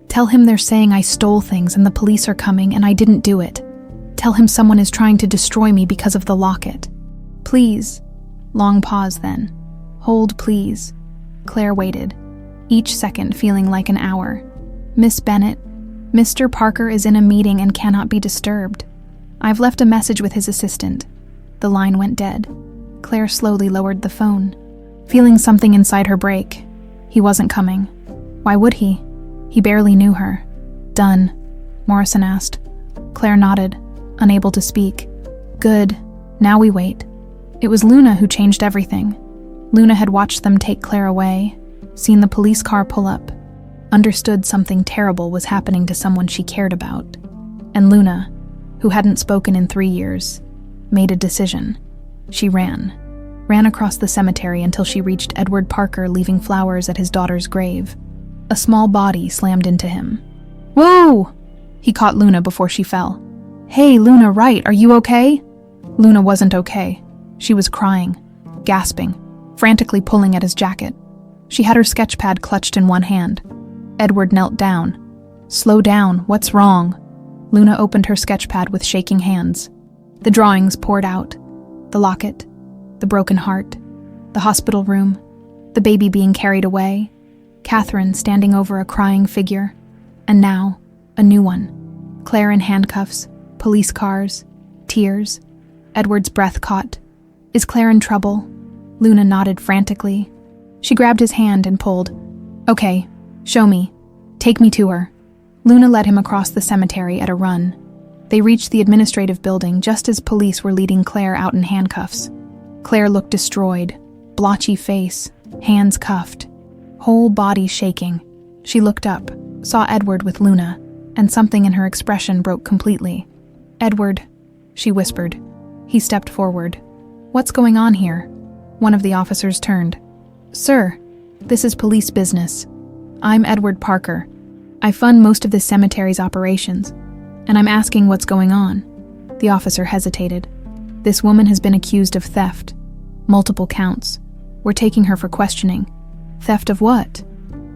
Tell him they're saying I stole things and the police are coming and I didn't do it. Tell him someone is trying to destroy me because of the locket. Please. Long pause then. Hold, please. Claire waited, each second feeling like an hour. Miss Bennet, Mr. Parker is in a meeting and cannot be disturbed. I've left a message with his assistant. The line went dead. Claire slowly lowered the phone, feeling something inside her break. He wasn't coming. Why would he? He barely knew her. Done, Morrison asked. Claire nodded, unable to speak. Good. Now we wait. It was Luna who changed everything. Luna had watched them take Claire away, seen the police car pull up, understood something terrible was happening to someone she cared about. And Luna, who hadn't spoken in 3 years, made a decision. She ran across the cemetery until she reached Edward Parker leaving flowers at his daughter's grave. A small body slammed into him. Whoa! He caught Luna before she fell. Hey, Luna, right, are you okay? Luna wasn't okay. She was crying, gasping, frantically pulling at his jacket. She had her sketch pad clutched in one hand. Edward knelt down. Slow down, what's wrong? Luna opened her sketch pad with shaking hands. The drawings poured out. The locket, the broken heart, the hospital room, the baby being carried away, Catherine standing over a crying figure, and now, a new one. Claire in handcuffs, police cars, tears. Edward's breath caught. Is Claire in trouble? Luna nodded frantically. She grabbed his hand and pulled. Okay, show me. Take me to her. Luna led him across the cemetery at a run. They reached the administrative building just as police were leading Claire out in handcuffs. Claire looked destroyed, blotchy face, hands cuffed, whole body shaking. She looked up, saw Edward with Luna, and something in her expression broke completely. Edward, she whispered. He stepped forward. What's going on here? One of the officers turned. Sir, this is police business. I'm Edward Parker. I fund most of the cemetery's operations, and I'm asking what's going on. The officer hesitated. This woman has been accused of theft. Multiple counts. We're taking her for questioning. Theft of what?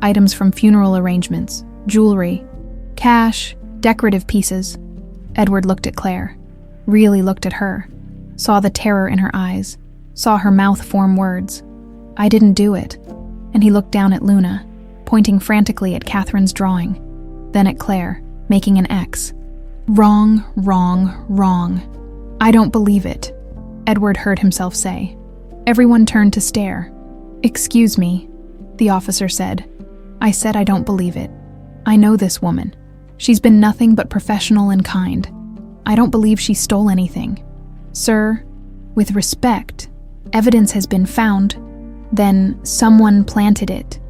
Items from funeral arrangements, jewelry, cash, decorative pieces. Edward looked at Claire, really looked at her, saw the terror in her eyes, saw her mouth form words. I didn't do it. And he looked down at Luna, pointing frantically at Catherine's drawing, then at Claire, making an X. Wrong, wrong, wrong. I don't believe it, Edward heard himself say. Everyone turned to stare. Excuse me, the officer said. I said I don't believe it. I know this woman. She's been nothing but professional and kind. I don't believe she stole anything. Sir, with respect, evidence has been found. Then someone planted it.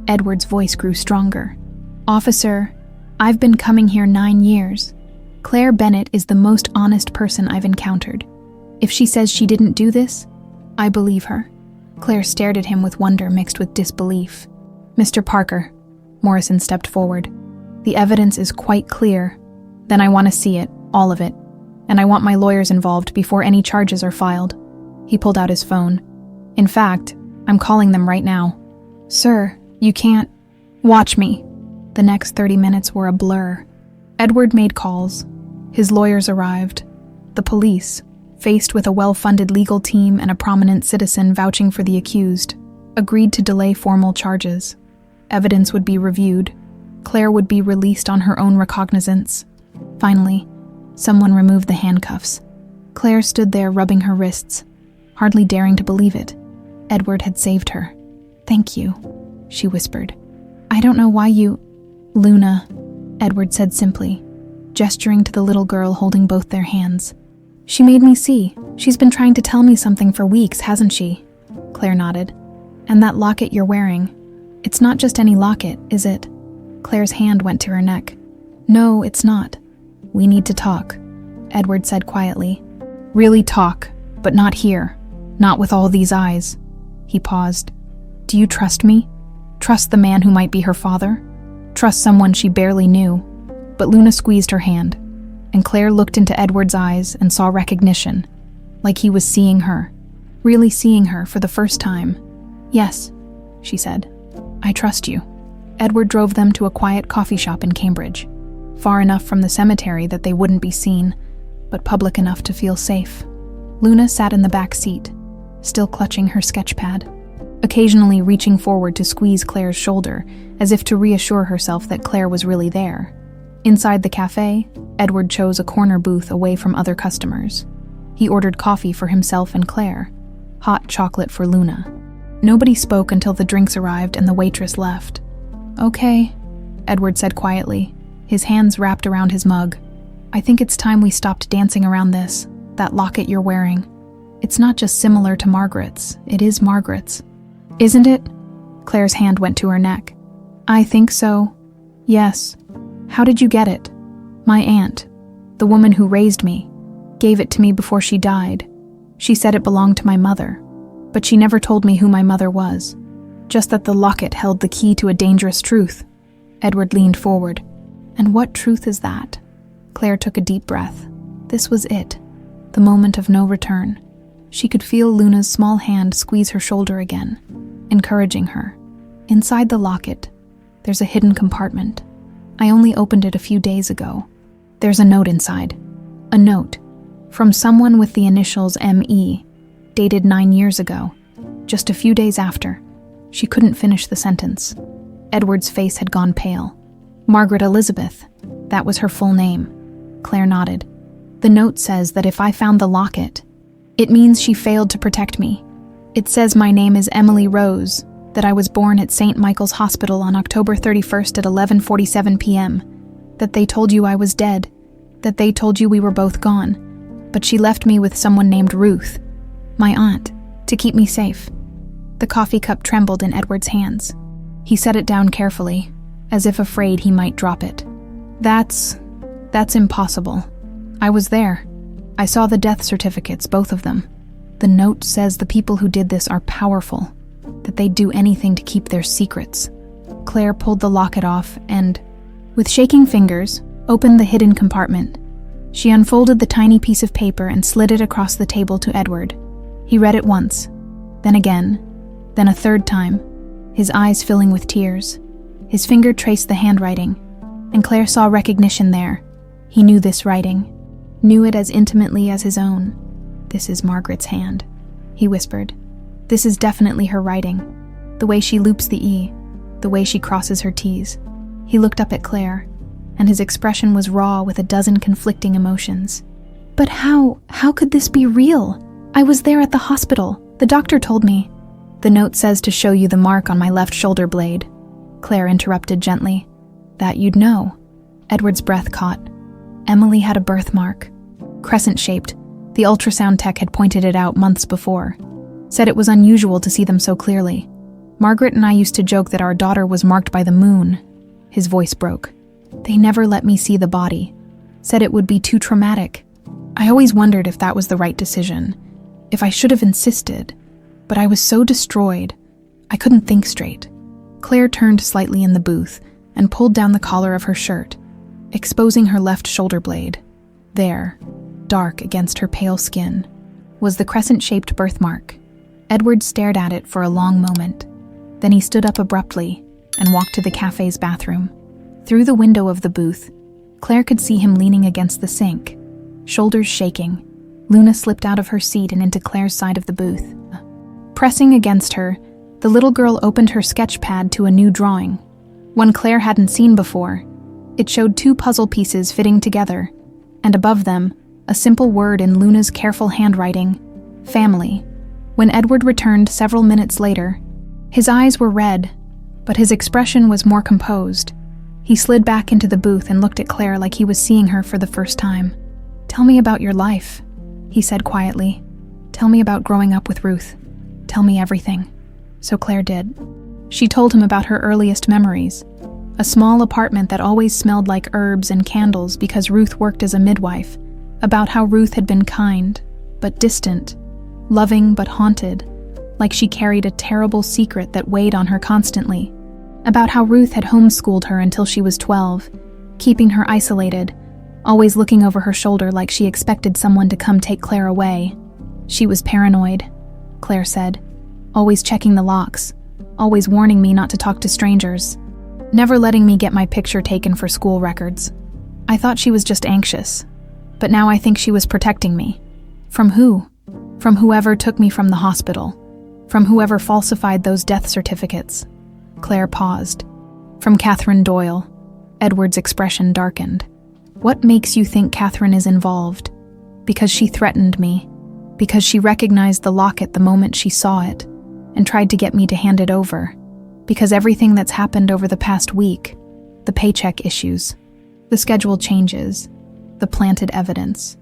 Edward's voice grew stronger. Officer, I've been coming here 9 years. Claire Bennet is the most honest person I've encountered. If she says she didn't do this, I believe her. Claire stared at him with wonder mixed with disbelief. Mr. Parker, Morrison stepped forward. The evidence is quite clear. Then I want to see it, all of it. And I want my lawyers involved before any charges are filed. He pulled out his phone. In fact, I'm calling them right now. Sir, you can't. Watch me. The next 30 minutes were a blur. Edward made calls. His lawyers arrived. The police, faced with a well-funded legal team and a prominent citizen vouching for the accused, agreed to delay formal charges. Evidence would be reviewed. Claire would be released on her own recognizance. Finally, someone removed the handcuffs. Claire stood there rubbing her wrists, hardly daring to believe it. Edward had saved her. "Thank you," she whispered. "I don't know why you—" "Luna," Edward said simply, gesturing to the little girl holding both their hands. "She made me see. She's been trying to tell me something for weeks, hasn't she?" Claire nodded. "And that locket you're wearing. It's not just any locket, is it?" Claire's hand went to her neck. "No, it's not. We need to talk," Edward said quietly. "Really talk, but not here. Not with all these eyes." He paused. "Do you trust me? Trust the man who might be her father? Trust someone she barely knew?" But Luna squeezed her hand, and Claire looked into Edward's eyes and saw recognition, like he was seeing her, really seeing her for the first time. "Yes," she said. "I trust you." Edward drove them to a quiet coffee shop in Cambridge, far enough from the cemetery that they wouldn't be seen, but public enough to feel safe. Luna sat in the back seat, still clutching her sketch pad, occasionally reaching forward to squeeze Claire's shoulder, as if to reassure herself that Claire was really there. Inside the cafe, Edward chose a corner booth away from other customers. He ordered coffee for himself and Claire, hot chocolate for Luna. Nobody spoke until the drinks arrived and the waitress left. "Okay," Edward said quietly, his hands wrapped around his mug. "I think it's time we stopped dancing around this, that locket you're wearing. It's not just similar to Margaret's, it is Margaret's." "Isn't it?" Claire's hand went to her neck. "I think so. Yes. How did you get it?" "My aunt, the woman who raised me, gave it to me before she died. She said it belonged to my mother, but she never told me who my mother was. Just that the locket held the key to a dangerous truth." Edward leaned forward. "And what truth is that?" Claire took a deep breath. This was it, the moment of no return. She could feel Luna's small hand squeeze her shoulder again, encouraging her. "Inside the locket, there's a hidden compartment. I only opened it a few days ago. There's a note inside. A note from someone with the initials M.E., dated 9 years ago, just a few days after." She couldn't finish the sentence. Edward's face had gone pale. "Margaret Elizabeth, that was her full name." Claire nodded. "The note says that if I found the locket, it means she failed to protect me. It says my name is Emily Rose, that I was born at St. Michael's Hospital on October 31st at 11:47 p.m., that they told you I was dead, that they told you we were both gone, but she left me with someone named Ruth, my aunt, to keep me safe." The coffee cup trembled in Edward's hands. He set it down carefully, as if afraid he might drop it. That's impossible. I was there. I saw the death certificates, both of them. The note says the people who did this are powerful, that they'd do anything to keep their secrets." Claire pulled the locket off and, with shaking fingers, opened the hidden compartment. She unfolded the tiny piece of paper and slid it across the table to Edward. He read it once, then again, then a third time, his eyes filling with tears. His finger traced the handwriting, and Claire saw recognition there. He knew this writing, knew it as intimately as his own. "This is Margaret's hand," he whispered. "This is definitely her writing. The way she loops the E, the way she crosses her T's." He looked up at Claire, and his expression was raw with a dozen conflicting emotions. "But how could this be real? I was there at the hospital. The doctor told me." "The note says to show you the mark on my left shoulder blade," Claire interrupted gently. "That you'd know." Edward's breath caught. Emily had a birthmark, crescent-shaped. The ultrasound tech had pointed it out months before. Said it was unusual to see them so clearly. "Margaret and I used to joke that our daughter was marked by the moon." His voice broke. "They never let me see the body. Said it would be too traumatic. I always wondered if that was the right decision, if I should have insisted, but I was so destroyed, I couldn't think straight." Claire turned slightly in the booth and pulled down the collar of her shirt, exposing her left shoulder blade. There, dark against her pale skin, was the crescent-shaped birthmark. Edward stared at it for a long moment. Then he stood up abruptly and walked to the cafe's bathroom. Through the window of the booth, Claire could see him leaning against the sink, shoulders shaking. Luna slipped out of her seat and into Claire's side of the booth. Pressing against her, the little girl opened her sketch pad to a new drawing, one Claire hadn't seen before. It showed two puzzle pieces fitting together, and above them, a simple word in Luna's careful handwriting: family. When Edward returned several minutes later, his eyes were red, but his expression was more composed. He slid back into the booth and looked at Claire like he was seeing her for the first time. "Tell me about your life," he said quietly. "Tell me about growing up with Ruth. Tell me everything." So Claire did. She told him about her earliest memories, a small apartment that always smelled like herbs and candles because Ruth worked as a midwife, about how Ruth had been kind, but distant, loving but haunted, like she carried a terrible secret that weighed on her constantly, about how Ruth had homeschooled her until she was 12, keeping her isolated, always looking over her shoulder like she expected someone to come take Claire away. She was paranoid, Claire said, always checking the locks, always warning me not to talk to strangers, never letting me get my picture taken for school records. I thought she was just anxious, but now I think she was protecting me. From who? From whoever took me from the hospital. From whoever falsified those death certificates. Claire paused. From Catherine Doyle. Edward's expression darkened. What makes you think Catherine is involved? Because she threatened me. Because she recognized the locket the moment she saw it, and tried to get me to hand it over. Because everything that's happened over the past week, the paycheck issues, the schedule changes, the planted evidence.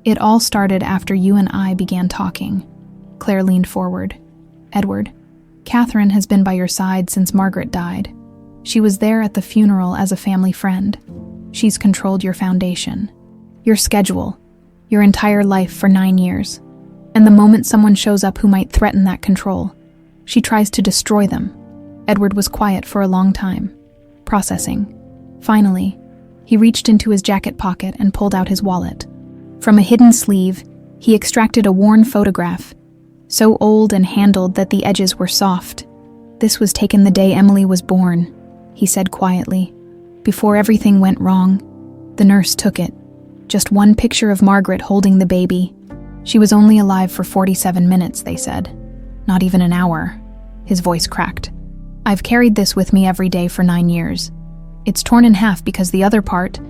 It all started after you and I began talking. Claire leaned forward. Edward, Catherine has been by your side since Margaret died. She was there at the funeral as a family friend. She's controlled your foundation, your schedule, your entire life for 9 years. And the moment someone shows up who might threaten that control, she tries to destroy them. Edward was quiet for a long time, processing. Finally, he reached into his jacket pocket and pulled out his wallet. From a hidden sleeve, he extracted a worn photograph, so old and handled that the edges were soft. "This was taken the day Emily was born," he said quietly. "Before everything went wrong, the nurse took it. Just one picture of Margaret holding the baby. She was only alive for 47 minutes, they said. Not even an hour." His voice cracked. "I've carried this with me every day for 9 years. It's torn in half because the other part,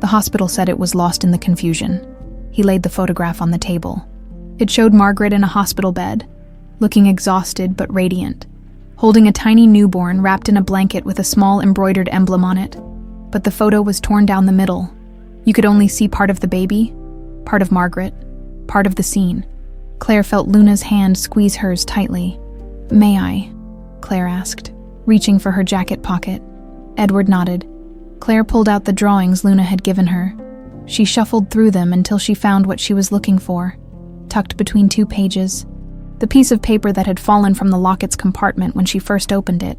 the hospital said it was lost in the confusion." He laid the photograph on the table. It showed Margaret in a hospital bed, looking exhausted but radiant, holding a tiny newborn wrapped in a blanket with a small embroidered emblem on it. But the photo was torn down the middle. You could only see part of the baby, part of Margaret, part of the scene. Claire felt Luna's hand squeeze hers tightly. "May I?" Claire asked, reaching for her jacket pocket. Edward nodded. Claire pulled out the drawings Luna had given her. She shuffled through them until she found what she was looking for, tucked between 2 pages. The piece of paper that had fallen from the locket's compartment when she first opened it.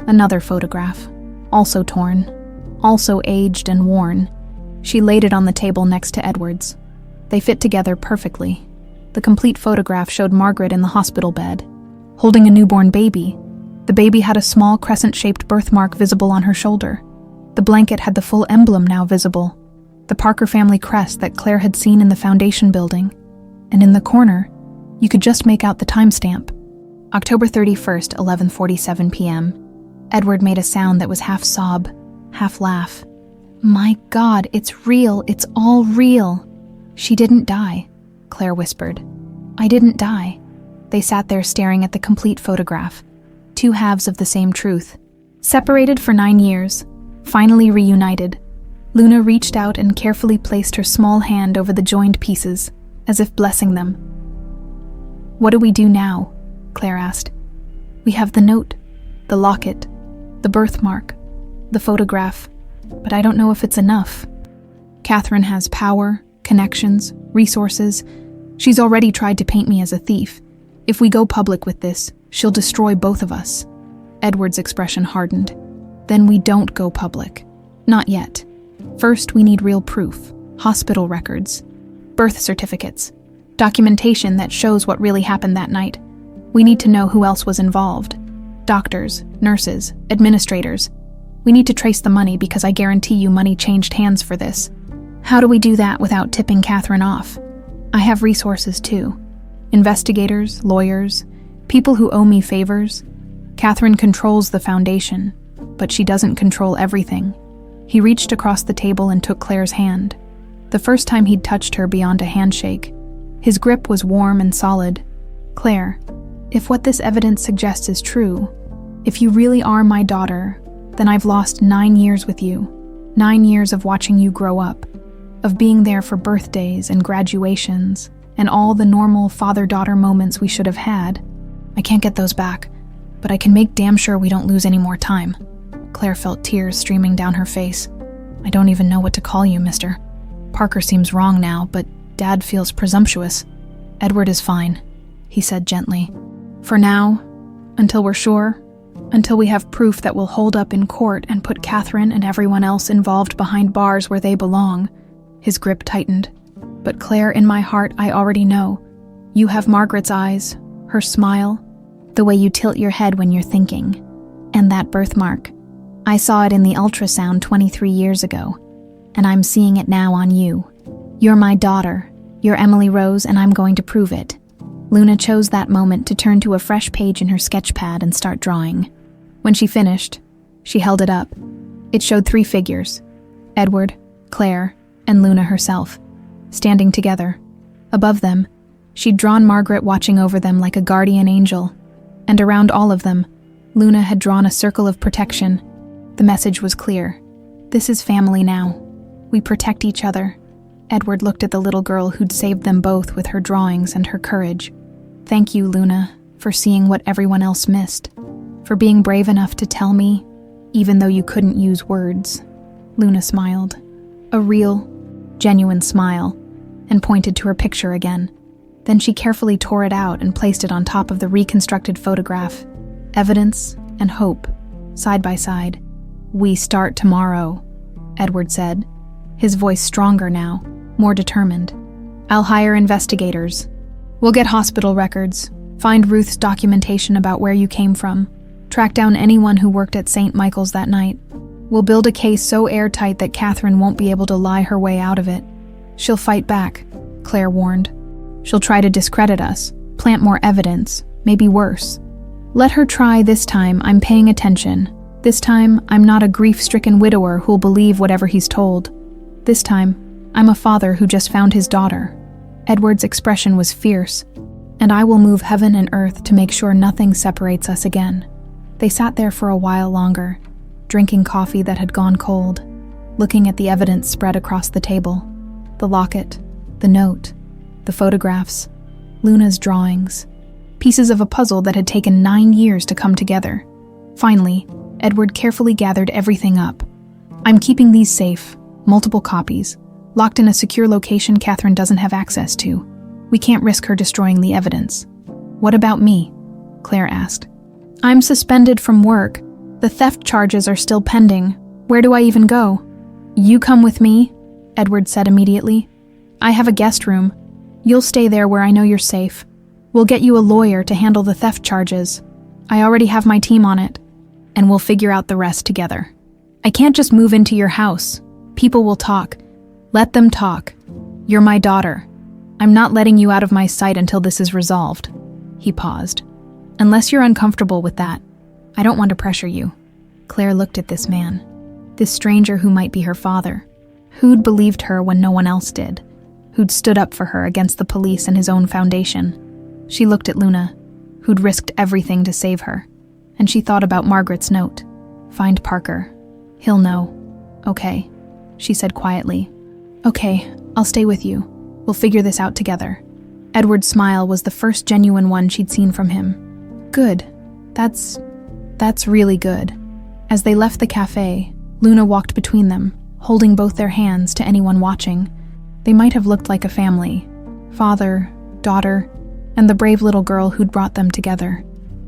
Another photograph, also torn, also aged and worn. She laid it on the table next to Edward's. They fit together perfectly. The complete photograph showed Margaret in the hospital bed, holding a newborn baby. The baby had a small crescent-shaped birthmark visible on her shoulder. The blanket had the full emblem now visible, the Parker family crest that Claire had seen in the foundation building. And in the corner, you could just make out the timestamp. October 31st, 11:47 p.m. Edward made a sound that was half sob, half laugh. "My God, it's real, it's all real." "She didn't die," Claire whispered. "I didn't die." They sat there staring at the complete photograph, 2 halves of the same truth. Separated for 9 years, finally reunited, Luna reached out and carefully placed her small hand over the joined pieces, as if blessing them. "What do we do now?" Claire asked. "We have the note, the locket, the birthmark, the photograph, but I don't know if it's enough. Catherine has power, connections, resources. She's already tried to paint me as a thief. If we go public with this, she'll destroy both of us." Edward's expression hardened. Then we don't go public. Not yet. First, we need real proof. Hospital records, birth certificates, documentation that shows what really happened that night. We need to know who else was involved. Doctors, nurses, administrators. We need to trace the money because I guarantee you money changed hands for this. How do we do that without tipping Catherine off? I have resources too. Investigators, lawyers, people who owe me favors. Catherine controls the foundation, but she doesn't control everything. He reached across the table and took Claire's hand. The first time he'd touched her beyond a handshake. His grip was warm and solid. Claire, if what this evidence suggests is true, if you really are my daughter, then I've lost 9 years with you. 9 years of watching you grow up, of being there for birthdays and graduations, and all the normal father-daughter moments we should have had. I can't get those back, but I can make damn sure we don't lose any more time. Claire felt tears streaming down her face. I don't even know what to call you, mister. Parker seems wrong now, but Dad feels presumptuous. Edward is fine, he said gently. For now, until we're sure, until we have proof that will hold up in court and put Catherine and everyone else involved behind bars where they belong. His grip tightened. But Claire, in my heart, I already know. You have Margaret's eyes, her smile, the way you tilt your head when you're thinking, and that birthmark. I saw it in the ultrasound 23 years ago, and I'm seeing it now on you. You're my daughter, you're Emily Rose, and I'm going to prove it. Luna chose that moment to turn to a fresh page in her sketch pad and start drawing. When she finished, she held it up. It showed 3 figures, Edward, Claire, and Luna herself, standing together. Above them, she'd drawn Margaret watching over them like a guardian angel, and around all of them, Luna had drawn a circle of protection. The message was clear. This is family now. We protect each other. Edward looked at the little girl who'd saved them both with her drawings and her courage. Thank you, Luna, for seeing what everyone else missed, for being brave enough to tell me, even though you couldn't use words. Luna smiled. A real, genuine smile, and pointed to her picture again. Then she carefully tore it out and placed it on top of the reconstructed photograph. Evidence and hope, side by side. We start tomorrow, Edward said, his voice stronger now, more determined. I'll hire investigators. We'll get hospital records, find Ruth's documentation about where you came from, track down anyone who worked at St. Michael's that night. We'll build a case so airtight that Catherine won't be able to lie her way out of it. She'll fight back, Claire warned. She'll try to discredit us, plant more evidence, maybe worse. Let her try this time. I'm paying attention. This time, I'm not a grief-stricken widower who'll believe whatever he's told. This time, I'm a father who just found his daughter. Edward's expression was fierce, and I will move heaven and earth to make sure nothing separates us again. They sat there for a while longer, drinking coffee that had gone cold, looking at the evidence spread across the table. The locket, the note, the photographs, Luna's drawings, pieces of a puzzle that had taken 9 years to come together. Finally, Edward carefully gathered everything up. I'm keeping these safe, multiple copies, locked in a secure location Catherine doesn't have access to. We can't risk her destroying the evidence. What about me? Claire asked. I'm suspended from work. The theft charges are still pending. Where do I even go? You come with me, Edward said immediately. I have a guest room. You'll stay there where I know you're safe. We'll get you a lawyer to handle the theft charges. I already have my team on it, and we'll figure out the rest together. I can't just move into your house. People will talk. Let them talk. You're my daughter. I'm not letting you out of my sight until this is resolved. He paused. Unless you're uncomfortable with that, I don't want to pressure you. Claire looked at this man, this stranger who might be her father, who'd believed her when no one else did, who'd stood up for her against the police and his own foundation. She looked at Luna, who'd risked everything to save her, and she thought about Margaret's note. Find Parker. He'll know. Okay, she said quietly. Okay, I'll stay with you. We'll figure this out together. Edward's smile was the first genuine one she'd seen from him. Good. That's really good. As they left the cafe, Luna walked between them, holding both their hands to anyone watching. They might have looked like a family. Father, daughter, and the brave little girl who'd brought them together.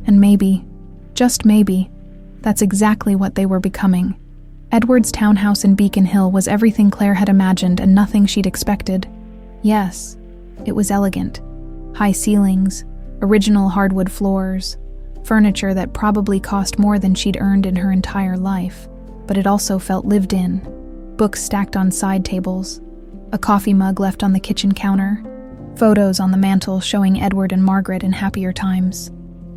And maybe, just maybe, That's exactly what they were becoming. Edward's townhouse in Beacon Hill was everything Claire had imagined and nothing she'd expected. Yes, it was elegant. High ceilings, original hardwood floors, furniture that probably cost more than she'd earned in her entire life, but it also felt lived in. Books stacked on side tables, a coffee mug left on the kitchen counter, photos on the mantel showing Edward and Margaret in happier times.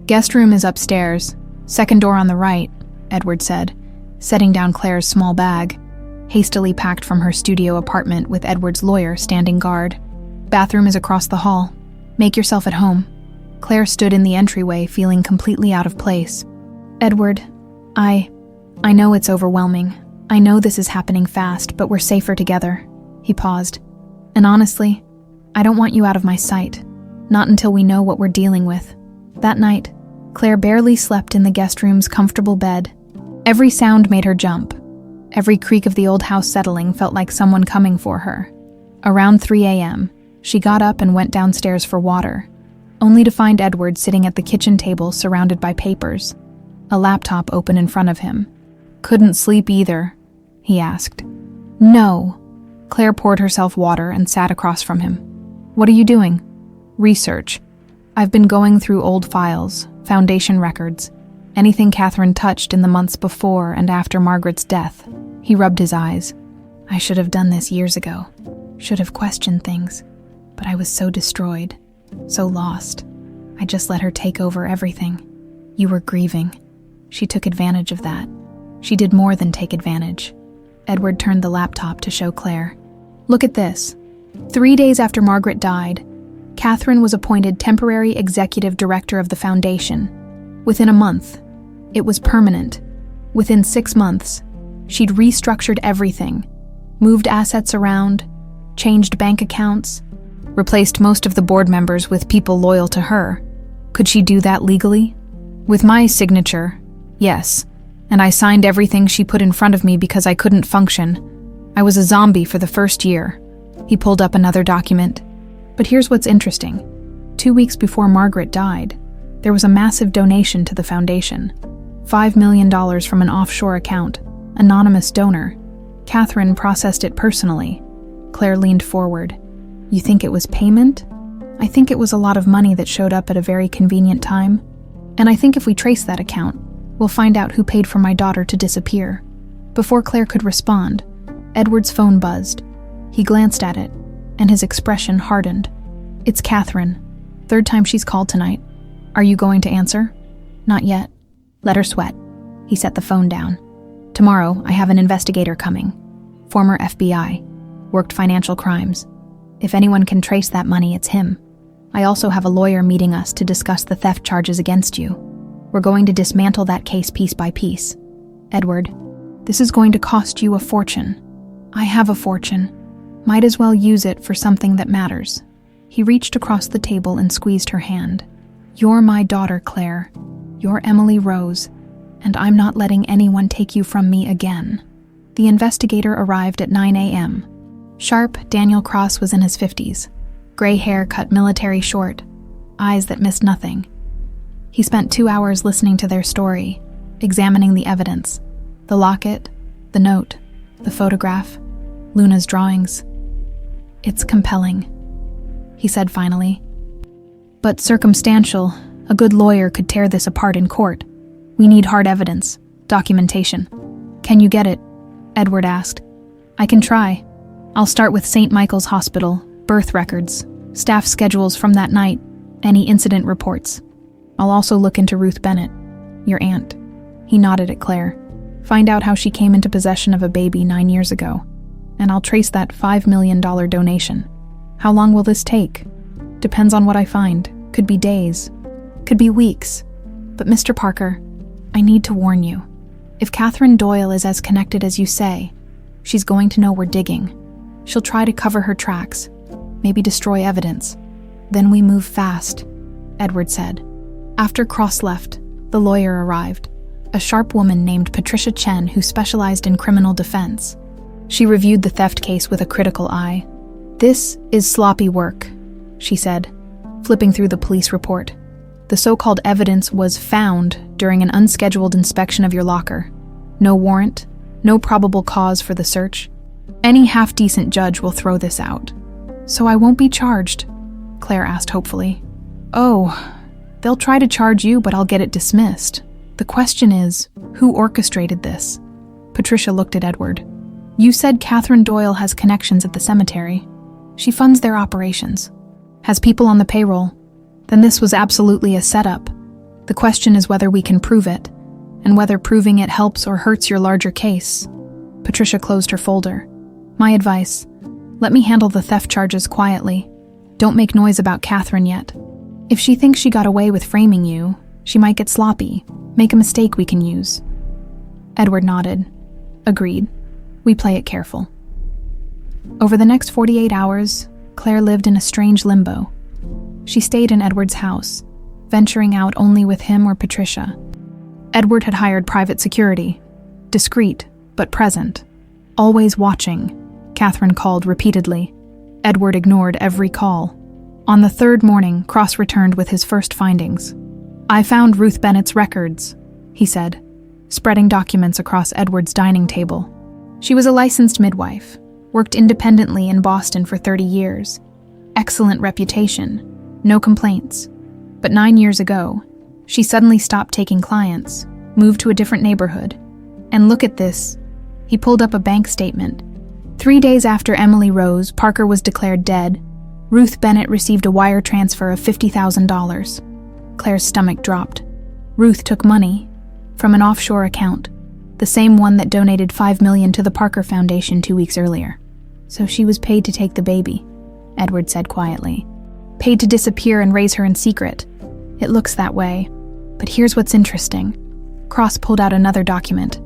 "Guest room is upstairs, second door on the right," Edward said, setting down Claire's small bag, hastily packed from her studio apartment with Edward's lawyer standing guard. "Bathroom is across the hall. Make yourself at home." Claire stood in the entryway, feeling completely out of place. "Edward, I know it's overwhelming. I know this is happening fast, but we're safer together." He paused. "And honestly, I don't want you out of my sight. Not until we know what we're dealing with." That night, Claire barely slept in the guest room's comfortable bed. Every sound made her jump. Every creak of the old house settling felt like someone coming for her. Around 3 a.m., she got up and went downstairs for water, only to find Edward sitting at the kitchen table surrounded by papers, a laptop open in front of him. "Couldn't sleep either?" he asked. "No." Claire poured herself water and sat across from him. "What are you doing?" "Research. I've been going through old files, foundation records, anything Catherine touched in the months before and after Margaret's death." He rubbed his eyes. "I should have done this years ago. Should have questioned things. But I was so destroyed, so lost. I just let her take over everything. You were grieving. She took advantage of that. She did more than take advantage." Edward turned the laptop to show Claire. "Look at this. 3 days after Margaret died, Catherine was appointed temporary executive director of the foundation. Within a month, it was permanent. Within 6 months, she'd restructured everything, moved assets around, changed bank accounts, replaced most of the board members with people loyal to her. Could she do that legally? With my signature, yes. And I signed everything she put in front of me because I couldn't function. I was a zombie for the first year." He pulled up another document. "But here's what's interesting. 2 weeks before Margaret died, there was a massive donation to the foundation. $5 million from an offshore account, anonymous donor. Catherine processed it personally." Claire leaned forward. "You think it was payment?" "I think it was a lot of money that showed up at a very convenient time. And I think if we trace that account, we'll find out who paid for my daughter to disappear." Before Claire could respond, Edward's phone buzzed. He glanced at it, and his expression hardened. "It's Catherine. 3rd time she's called tonight. Are you going to answer?" "Not yet. Let her sweat." He set the phone down. "Tomorrow, I have an investigator coming. Former FBI. Worked financial crimes. If anyone can trace that money, it's him. I also have a lawyer meeting us to discuss the theft charges against you. We're going to dismantle that case piece by piece. Edward, this is going to cost you a fortune." "I have a fortune. Might as well use it for something that matters." He reached across the table and squeezed her hand. "You're my daughter, Claire. You're Emily Rose, and I'm not letting anyone take you from me again." The investigator arrived at 9 a.m. Sharp, Daniel Cross was in his 50s. Gray hair cut military short, eyes that missed nothing. He spent 2 hours listening to their story, examining the evidence. The locket, the note, the photograph, Luna's drawings. "It's compelling," he said finally. "But circumstantial. A good lawyer could tear this apart in court. We need hard evidence, documentation." "Can you get it?" Edward asked. "I can try. I'll start with St. Michael's Hospital, birth records, staff schedules from that night, any incident reports. I'll also look into Ruth Bennett, your aunt." He nodded at Claire. "Find out how she came into possession of a baby 9 years ago. And I'll trace that $5 million donation. How long will this take? Depends on what I find. Could be days. Could be weeks. But Mr. Parker, I need to warn you. If Catherine Doyle is as connected as you say, she's going to know we're digging. She'll try to cover her tracks, maybe destroy evidence. Then we move fast," Edward said. After Cross left, the lawyer arrived, a sharp woman named Patricia Chen who specialized in criminal defense. She reviewed the theft case with a critical eye. "This is sloppy work," she said, flipping through the police report. The so-called evidence was found during an unscheduled inspection of your locker. No warrant, no probable cause for the search. Any half-decent judge will throw this out. So I won't be charged? Claire asked hopefully. Oh, they'll try to charge you, but I'll get it dismissed. The question is, who orchestrated this? Patricia looked at Edward. You said Catherine Doyle has connections at the cemetery. She funds their operations. Has people on the payroll. Then this was absolutely a setup. The question is whether we can prove it, and whether proving it helps or hurts your larger case. Patricia closed her folder. My advice, let me handle the theft charges quietly. Don't make noise about Catherine yet. If she thinks she got away with framing you, she might get sloppy, make a mistake we can use. Edward nodded. Agreed. We play it careful. Over the next 48 hours, Claire lived in a strange limbo. She stayed in Edward's house, venturing out only with him or Patricia. Edward had hired private security, discreet but present, always watching. Catherine called repeatedly. Edward ignored every call. On the third morning, Cross returned with his first findings. I found Ruth Bennett's records, he said, spreading documents across Edward's dining table. She was a licensed midwife, worked independently in Boston for 30 years. Excellent reputation, no complaints. But 9 years ago, she suddenly stopped taking clients, moved to a different neighborhood. And look at this. He pulled up a bank statement. 3 days after Emily Rose Parker was declared dead, Ruth Bennett received a wire transfer of $50,000. Claire's stomach dropped. Ruth took money from an offshore account, the same one that donated $5 million to the Parker Foundation 2 weeks earlier. So she was paid to take the baby, Edward said quietly. Paid to disappear and raise her in secret. It looks that way. But here's what's interesting. Cross pulled out another document.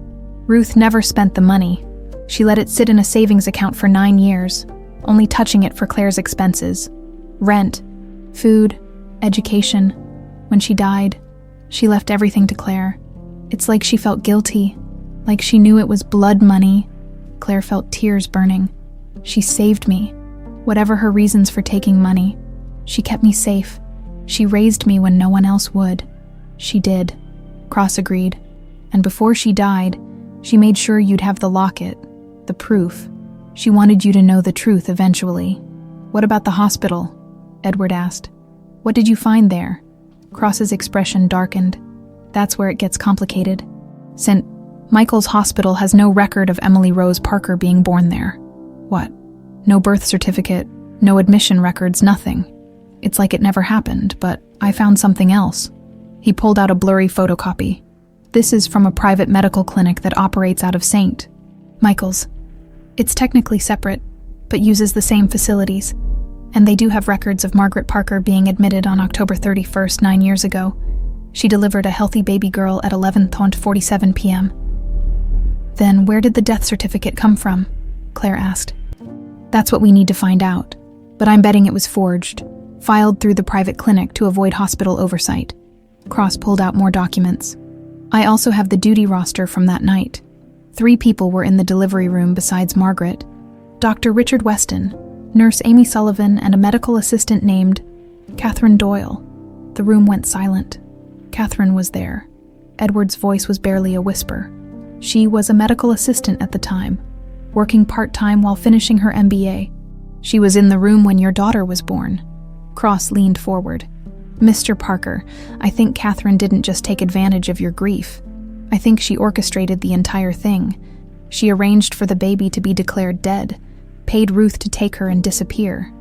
Ruth never spent the money. She let it sit in a savings account for 9 years, only touching it for Claire's expenses. Rent, food, education. When she died, she left everything to Claire. It's like she felt guilty, like she knew it was blood money. Claire felt tears burning. She saved me. Whatever her reasons for taking money, she kept me safe. She raised me when no one else would. She did. Cross agreed. And before she died, she made sure you'd have the locket, the proof. She wanted you to know the truth eventually. What about the hospital? Edward asked. What did you find there? Cross's expression darkened. That's where it gets complicated. St. Michael's Hospital has no record of Emily Rose Parker being born there. What? No birth certificate, no admission records, nothing. It's like it never happened, but I found something else. He pulled out a blurry photocopy. This is from a private medical clinic that operates out of St. Michael's. It's technically separate, but uses the same facilities. And they do have records of Margaret Parker being admitted on October 31st, 9 years ago. She delivered a healthy baby girl at 11:47 p.m. Then where did the death certificate come from? Claire asked. That's what we need to find out. But I'm betting it was forged, filed through the private clinic to avoid hospital oversight. Cross pulled out more documents. I also have the duty roster from that night. 3 people were in the delivery room besides Margaret. Dr. Richard Weston, Nurse Amy Sullivan, and a medical assistant named Catherine Doyle. The room went silent. Catherine was there. Edward's voice was barely a whisper. She was a medical assistant at the time, working part-time while finishing her MBA. She was in the room when your daughter was born. Cross leaned forward. Mr. Parker, I think Catherine didn't just take advantage of your grief. I think she orchestrated the entire thing. She arranged for the baby to be declared dead, paid Ruth to take her and disappear,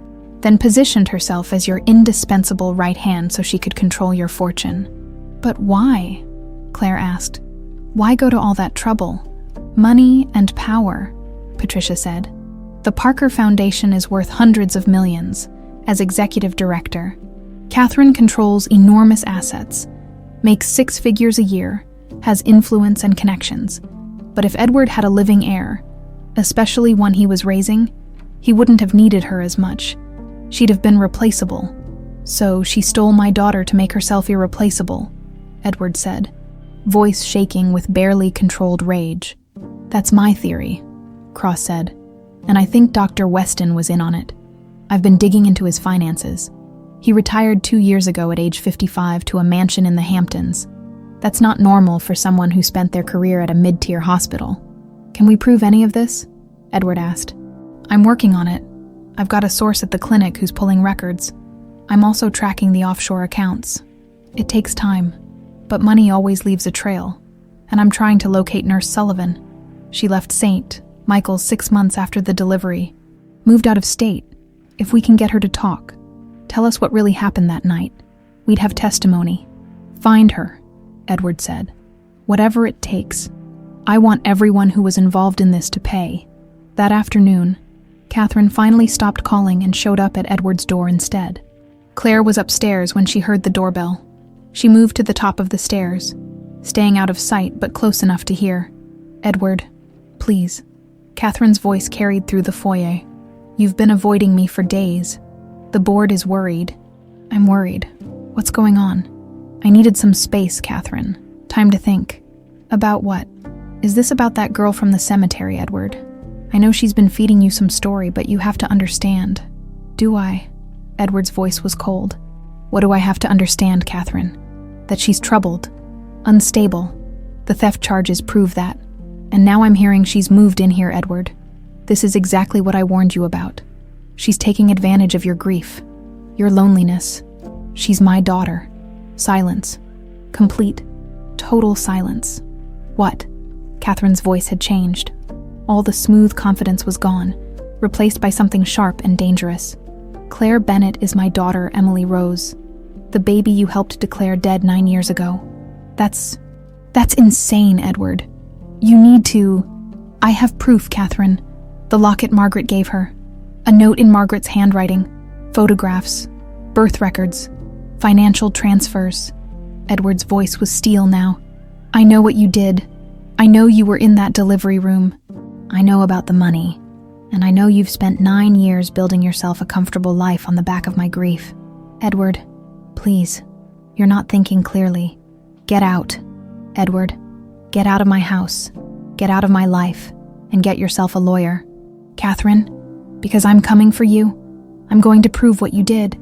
then positioned herself as your indispensable right hand so she could control your fortune. But why? Claire asked. Why go to all that trouble? Money and power, Patricia said. The Parker Foundation is worth hundreds of millions. As executive director, Catherine controls enormous assets, makes 6 figures a year, has influence and connections. But if Edward had a living heir, especially one he was raising, he wouldn't have needed her as much. She'd have been replaceable. So she stole my daughter to make herself irreplaceable, Edward said, voice shaking with barely controlled rage. That's my theory, Cross said, and I think Dr. Weston was in on it. I've been digging into his finances. He retired 2 years ago at age 55 to a mansion in the Hamptons. That's not normal for someone who spent their career at a mid-tier hospital. Can we prove any of this? Edward asked. I'm working on it. I've got a source at the clinic who's pulling records. I'm also tracking the offshore accounts. It takes time, but money always leaves a trail. And I'm trying to locate Nurse Sullivan. She left St. Michael's 6 months after the delivery. Moved out of state. If we can get her to talk, tell us what really happened that night, we'd have testimony. Find her, Edward said. Whatever it takes. I want everyone who was involved in this to pay. That afternoon, Catherine finally stopped calling and showed up at Edward's door instead. Claire was upstairs when she heard the doorbell. She moved to the top of the stairs, staying out of sight but close enough to hear. Edward, please. Catherine's voice carried through the foyer. You've been avoiding me for days. The board is worried. I'm worried. What's going on? I needed some space, Catherine. Time to think. About what? Is this about that girl from the cemetery, Edward? I know she's been feeding you some story, but you have to understand. Do I? Edward's voice was cold. What do I have to understand, Catherine? That she's troubled, unstable. The theft charges prove that. And now I'm hearing she's moved in here, Edward. This is exactly what I warned you about. She's taking advantage of your grief, your loneliness. She's my daughter. Silence. Complete, total silence. What? Catherine's voice had changed. All the smooth confidence was gone, replaced by something sharp and dangerous. Claire Bennett is my daughter, Emily Rose. The baby you helped declare dead 9 years ago. That's insane, Edward. You need to... I have proof, Catherine. The locket Margaret gave her. A note in Margaret's handwriting. Photographs. Birth records. Financial transfers. Edward's voice was steel now. I know what you did. I know you were in that delivery room. I know about the money. And I know you've spent 9 years building yourself a comfortable life on the back of my grief. Edward, please. You're not thinking clearly. Get out. Edward, get out of my house. Get out of my life. And get yourself a lawyer. Catherine, because I'm coming for you. I'm going to prove what you did.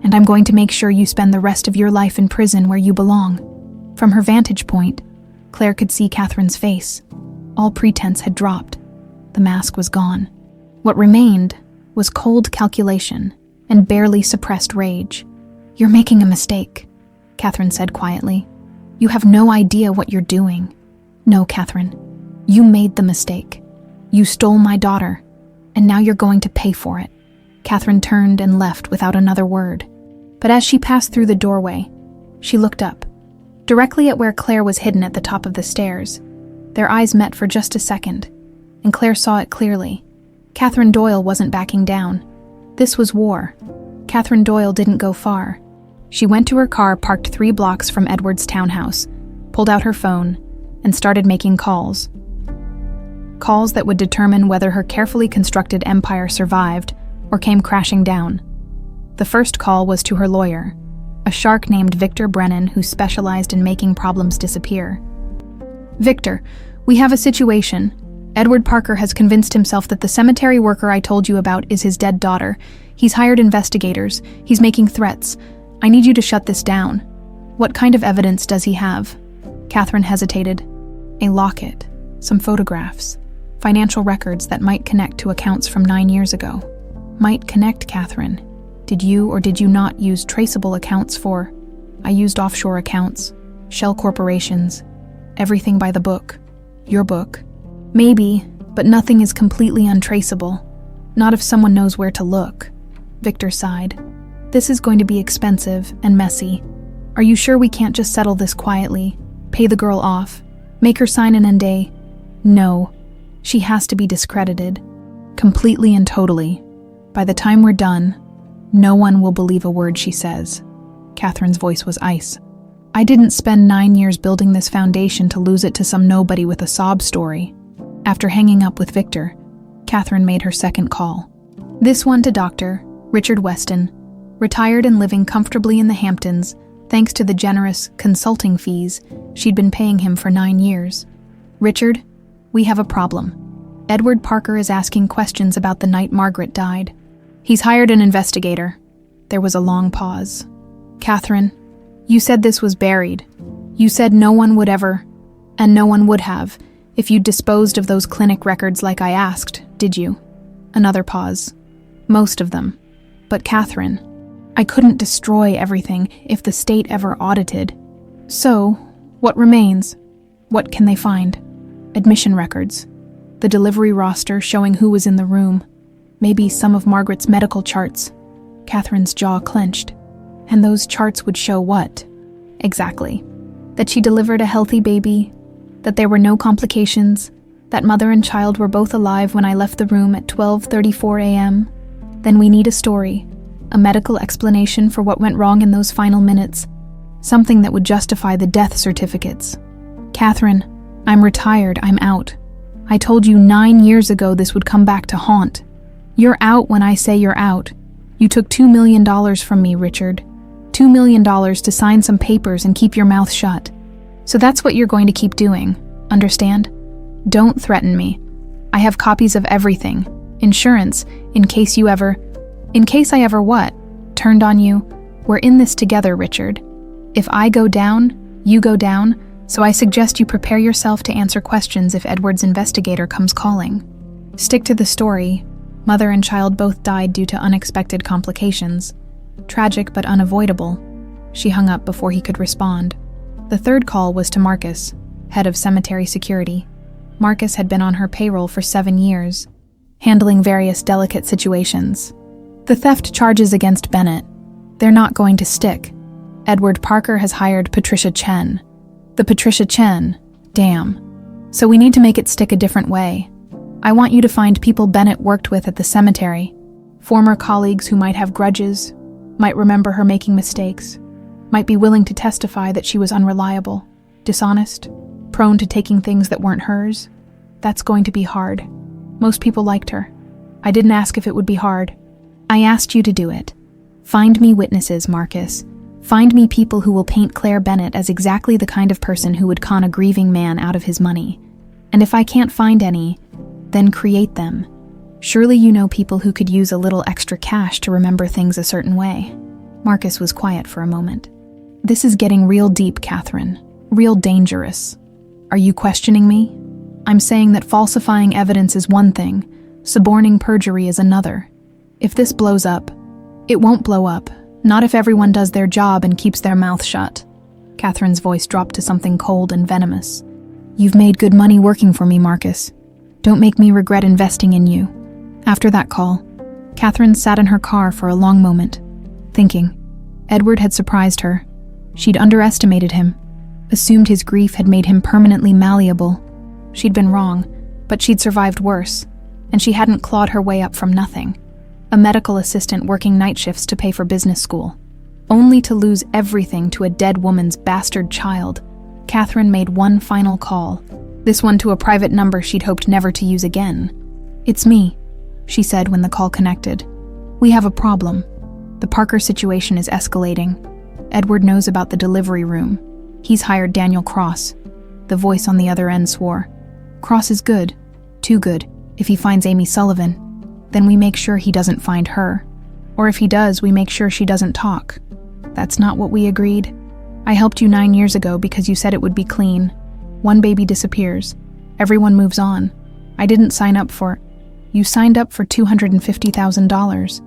And I'm going to make sure you spend the rest of your life in prison where you belong. From her vantage point, Claire could see Catherine's face. All pretense had dropped. The mask was gone. What remained was cold calculation and barely suppressed rage. You're making a mistake, Catherine said quietly. You have no idea what you're doing. No, Catherine, you made the mistake. You stole my daughter, and now you're going to pay for it. Catherine turned and left without another word. But as she passed through the doorway, she looked up, directly at where Claire was hidden at the top of the stairs. Their eyes met for just a second, and Claire saw it clearly. Catherine Doyle wasn't backing down. This was war. Catherine Doyle didn't go far. She went to her car parked 3 blocks from Edward's townhouse, pulled out her phone, and started making calls. Calls that would determine whether her carefully constructed empire survived or came crashing down. The first call was to her lawyer, a shark named Victor Brennan who specialized in making problems disappear. Victor, we have a situation. Edward Parker has convinced himself that the cemetery worker I told you about is his dead daughter. He's hired investigators. He's making threats. I need you to shut this down. What kind of evidence does he have? Catherine hesitated. A locket, some photographs, financial records that might connect to accounts from 9 years ago. Might connect, Catherine. Did you or did you not use traceable accounts for? I used offshore accounts, shell corporations, everything by the book. Your book. Maybe, but nothing is completely untraceable. Not if someone knows where to look. Victor sighed. This is going to be expensive and messy. Are you sure we can't just settle this quietly? Pay the girl off? Make her sign an NDA? No. She has to be discredited. Completely and totally. By the time we're done, no one will believe a word she says. Catherine's voice was ice. I didn't spend 9 years building this foundation to lose it to some nobody with a sob story. After hanging up with Victor, Catherine made her second call. This one to Dr. Richard Weston, retired and living comfortably in the Hamptons thanks to the generous consulting fees she'd been paying him for 9 years. Richard, we have a problem. Edward Parker is asking questions about the night Margaret died. He's hired an investigator. There was a long pause. "Catherine, you said this was buried. You said no one would ever, and no one would have, if you'd disposed of those clinic records like I asked, did you?" Another pause. "Most of them. But Catherine, I couldn't destroy everything if the state ever audited. So, what remains? What can they find? Admission records. The delivery roster showing who was in the room. Maybe some of Margaret's medical charts." Catherine's jaw clenched. "And those charts would show what?" "Exactly. That she delivered a healthy baby, that there were no complications, that mother and child were both alive when I left the room at 12:34 a.m. Then we need a story, a medical explanation for what went wrong in those final minutes, something that would justify the death certificates. Catherine, I'm retired, I'm out. I told you 9 years ago this would come back to haunt. You're out when I say you're out. You took $2 million from me, Richard. $2 million to sign some papers and keep your mouth shut. So that's what you're going to keep doing, understand? Don't threaten me. I have copies of everything. Insurance, in case I ever what? Turned on you? We're in this together, Richard. If I go down, you go down, so I suggest you prepare yourself to answer questions if Edward's investigator comes calling. Stick to the story. Mother and child both died due to unexpected complications. Tragic but unavoidable." She hung up before he could respond. The third call was to Marcus, head of cemetery security. Marcus had been on her payroll for 7 years, handling various delicate situations. "The theft charges against Bennett. They're not going to stick. Edward Parker has hired Patricia Chen." "The Patricia Chen? Damn. So we need to make it stick a different way. I want you to find people Bennett worked with at the cemetery. Former colleagues who might have grudges, might remember her making mistakes, might be willing to testify that she was unreliable, dishonest, prone to taking things that weren't hers. That's going to be hard. Most people liked her. I didn't ask if it would be hard. I asked you to do it. Find me witnesses, Marcus. Find me people who will paint Claire Bennett as exactly the kind of person who would con a grieving man out of his money. And if I can't find any, then create them. Surely you know people who could use a little extra cash to remember things a certain way." Marcus was quiet for a moment. "This is getting real deep, Catherine. Real dangerous. Are you questioning me? I'm saying that falsifying evidence is one thing, suborning perjury is another. If this blows up, it won't blow up. Not if everyone does their job and keeps their mouth shut." Catherine's voice dropped to something cold and venomous. "You've made good money working for me, Marcus. Don't make me regret investing in you." After that call, Catherine sat in her car for a long moment, thinking. Edward had surprised her. She'd underestimated him, assumed his grief had made him permanently malleable. She'd been wrong, but she'd survived worse, and she hadn't clawed her way up from nothing. A medical assistant working night shifts to pay for business school. Only to lose everything to a dead woman's bastard child, Catherine made one final call, this one to a private number she'd hoped never to use again. "It's me," she said when the call connected. "We have a problem. The Parker situation is escalating. Edward knows about the delivery room. He's hired Daniel Cross." The voice on the other end swore. "Cross is good. Too good. If he finds Amy Sullivan, then we make sure he doesn't find her. Or if he does, we make sure she doesn't talk. That's not what we agreed. I helped you 9 years ago because you said it would be clean. One baby disappears. Everyone moves on. I didn't sign up for... You signed up for $250,000.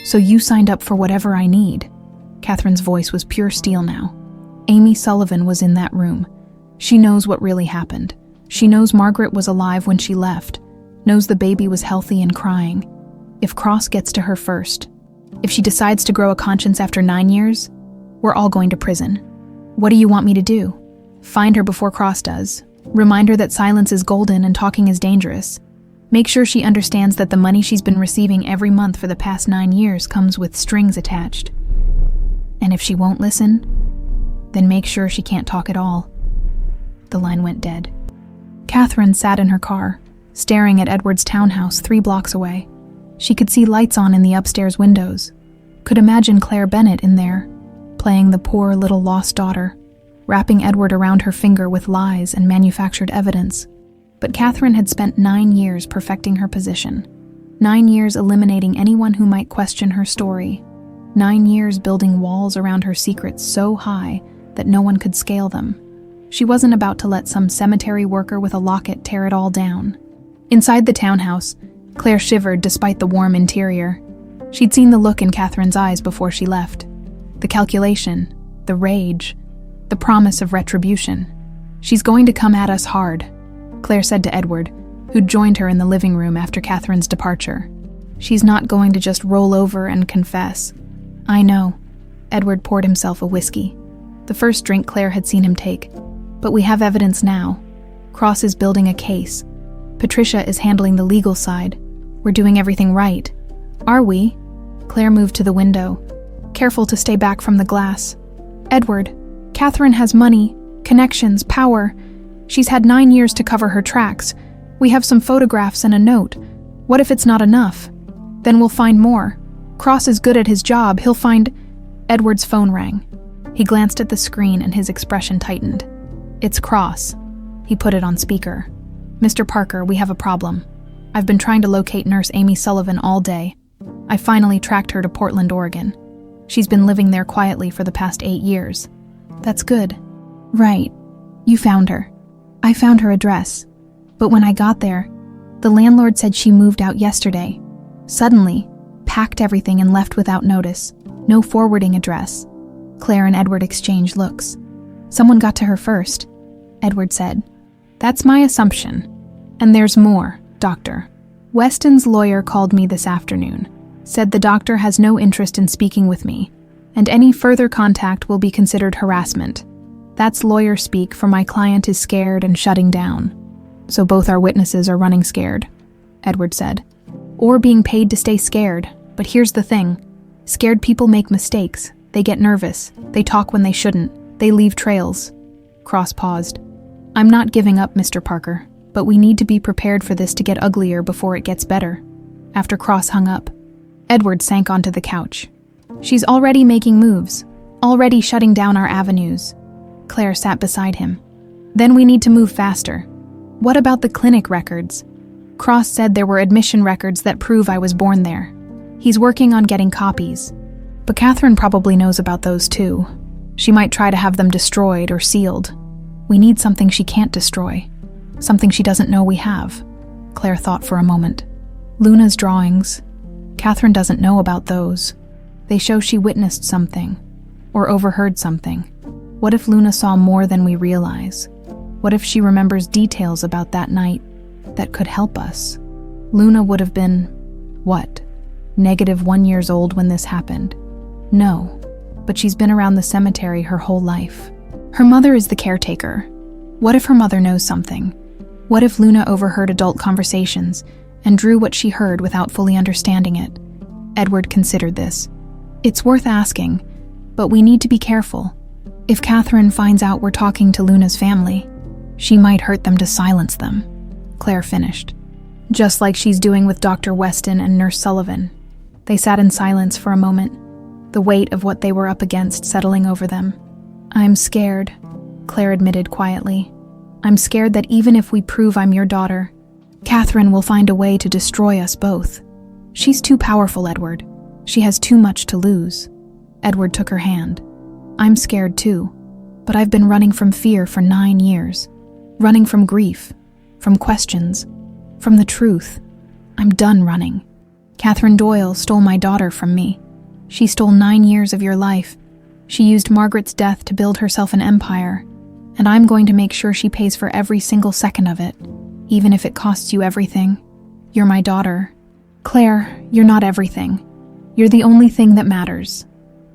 So you signed up for whatever I need." Catherine's voice was pure steel now. "Amy Sullivan was in that room. She knows what really happened. She knows Margaret was alive when she left, knows the baby was healthy and crying. If Cross gets to her first, if she decides to grow a conscience after 9 years, we're all going to prison. What do you want me to do? Find her before Cross does. Remind her that silence is golden and talking is dangerous. Make sure she understands that the money she's been receiving every month for the past 9 years comes with strings attached. And if she won't listen, then make sure she can't talk at all." The line went dead. Catherine sat in her car, staring at Edward's townhouse 3 blocks away. She could see lights on in the upstairs windows, could imagine Claire Bennett in there, playing the poor little lost daughter, wrapping Edward around her finger with lies and manufactured evidence. But Catherine had spent 9 years perfecting her position, 9 years eliminating anyone who might question her story, 9 years building walls around her secrets so high that no one could scale them. She wasn't about to let some cemetery worker with a locket tear it all down. Inside the townhouse, Claire shivered despite the warm interior. She'd seen the look in Catherine's eyes before she left. The calculation, the rage, the promise of retribution. "She's going to come at us hard," Claire said to Edward, who'd joined her in the living room after Catherine's departure. "She's not going to just roll over and confess." "I know." Edward poured himself a whiskey, the first drink Claire had seen him take. "But we have evidence now. Cross is building a case. Patricia is handling the legal side. We're doing everything right." "Are we?" Claire moved to the window, careful to stay back from the glass. "Edward, Catherine has money, connections, power. She's had 9 years to cover her tracks. We have some photographs and a note. What if it's not enough? Then we'll find more. Cross is good at his job. He'll find—" Edward's phone rang. He glanced at the screen and his expression tightened. "It's Cross." He put it on speaker. "Mr. Parker, we have a problem. I've been trying to locate Nurse Amy Sullivan all day. I finally tracked her to Portland, Oregon. She's been living there quietly for the past 8 years. "That's good." "Right. You found her. I found her address. But when I got there, the landlord said she moved out yesterday. Suddenly, packed everything and left without notice. No forwarding address." Claire and Edward exchanged looks. "Someone got to her first," Edward said. "That's my assumption. And there's more, Doctor. Weston's lawyer called me this afternoon, said the doctor has no interest in speaking with me, and any further contact will be considered harassment. That's lawyer speak for my client is scared and shutting down." "So both our witnesses are running scared," Edward said. "Or being paid to stay scared. But here's the thing. Scared people make mistakes. They get nervous. They talk when they shouldn't. They leave trails." Cross paused. "I'm not giving up, Mr. Parker, but we need to be prepared for this to get uglier before it gets better." After Cross hung up, Edward sank onto the couch. "She's already making moves, already shutting down our avenues." Claire sat beside him. "Then we need to move faster. What about the clinic records? Cross said there were admission records that prove I was born there. He's working on getting copies. But Catherine probably knows about those too. She might try to have them destroyed or sealed. We need something she can't destroy. Something she doesn't know we have." Claire thought for a moment. "Luna's drawings. Catherine doesn't know about those. They show she witnessed something, or overheard something. What if Luna saw more than we realize? What if she remembers details about that night that could help us? Luna would have been, what, -1 years old when this happened? No, but she's been around the cemetery her whole life. Her mother is the caretaker. What if her mother knows something? What if Luna overheard adult conversations and drew what she heard without fully understanding it?" Edward considered this. "It's worth asking, but we need to be careful. If Catherine finds out we're talking to Luna's family, she might hurt them to silence them," Claire finished. "Just like she's doing with Dr. Weston and Nurse Sullivan." They sat in silence for a moment, the weight of what they were up against settling over them. "I'm scared," Claire admitted quietly. "I'm scared that even if we prove I'm your daughter, Catherine will find a way to destroy us both. She's too powerful, Edward. She has too much to lose." Edward took her hand. "I'm scared too, but I've been running from fear for 9 years. Running from grief, from questions, from the truth. I'm done running. Catherine Doyle stole my daughter from me. She stole 9 years of your life. She used Margaret's death to build herself an empire, and I'm going to make sure she pays for every single second of it, even if it costs you everything. You're my daughter. Claire, you're not everything. You're the only thing that matters."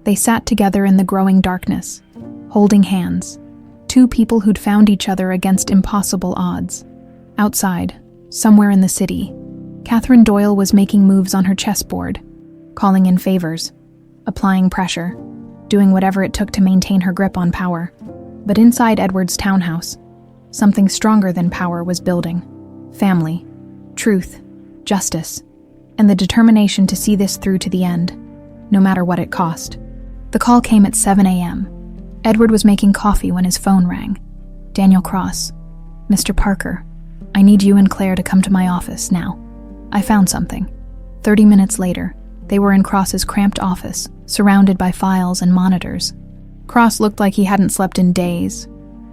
They sat together in the growing darkness, holding hands, two people who'd found each other against impossible odds. Outside, somewhere in the city, Catherine Doyle was making moves on her chessboard, calling in favors, applying pressure, doing whatever it took to maintain her grip on power. But inside Edward's townhouse, something stronger than power was building. Family, truth, justice, and the determination to see this through to the end, no matter what it cost. The call came at 7 a.m. Edward was making coffee when his phone rang. "Daniel Cross. Mr. Parker, I need you and Claire to come to my office now. I found something." 30 minutes later, They were in Cross's cramped office, surrounded by files and monitors. Cross looked like he hadn't slept in days.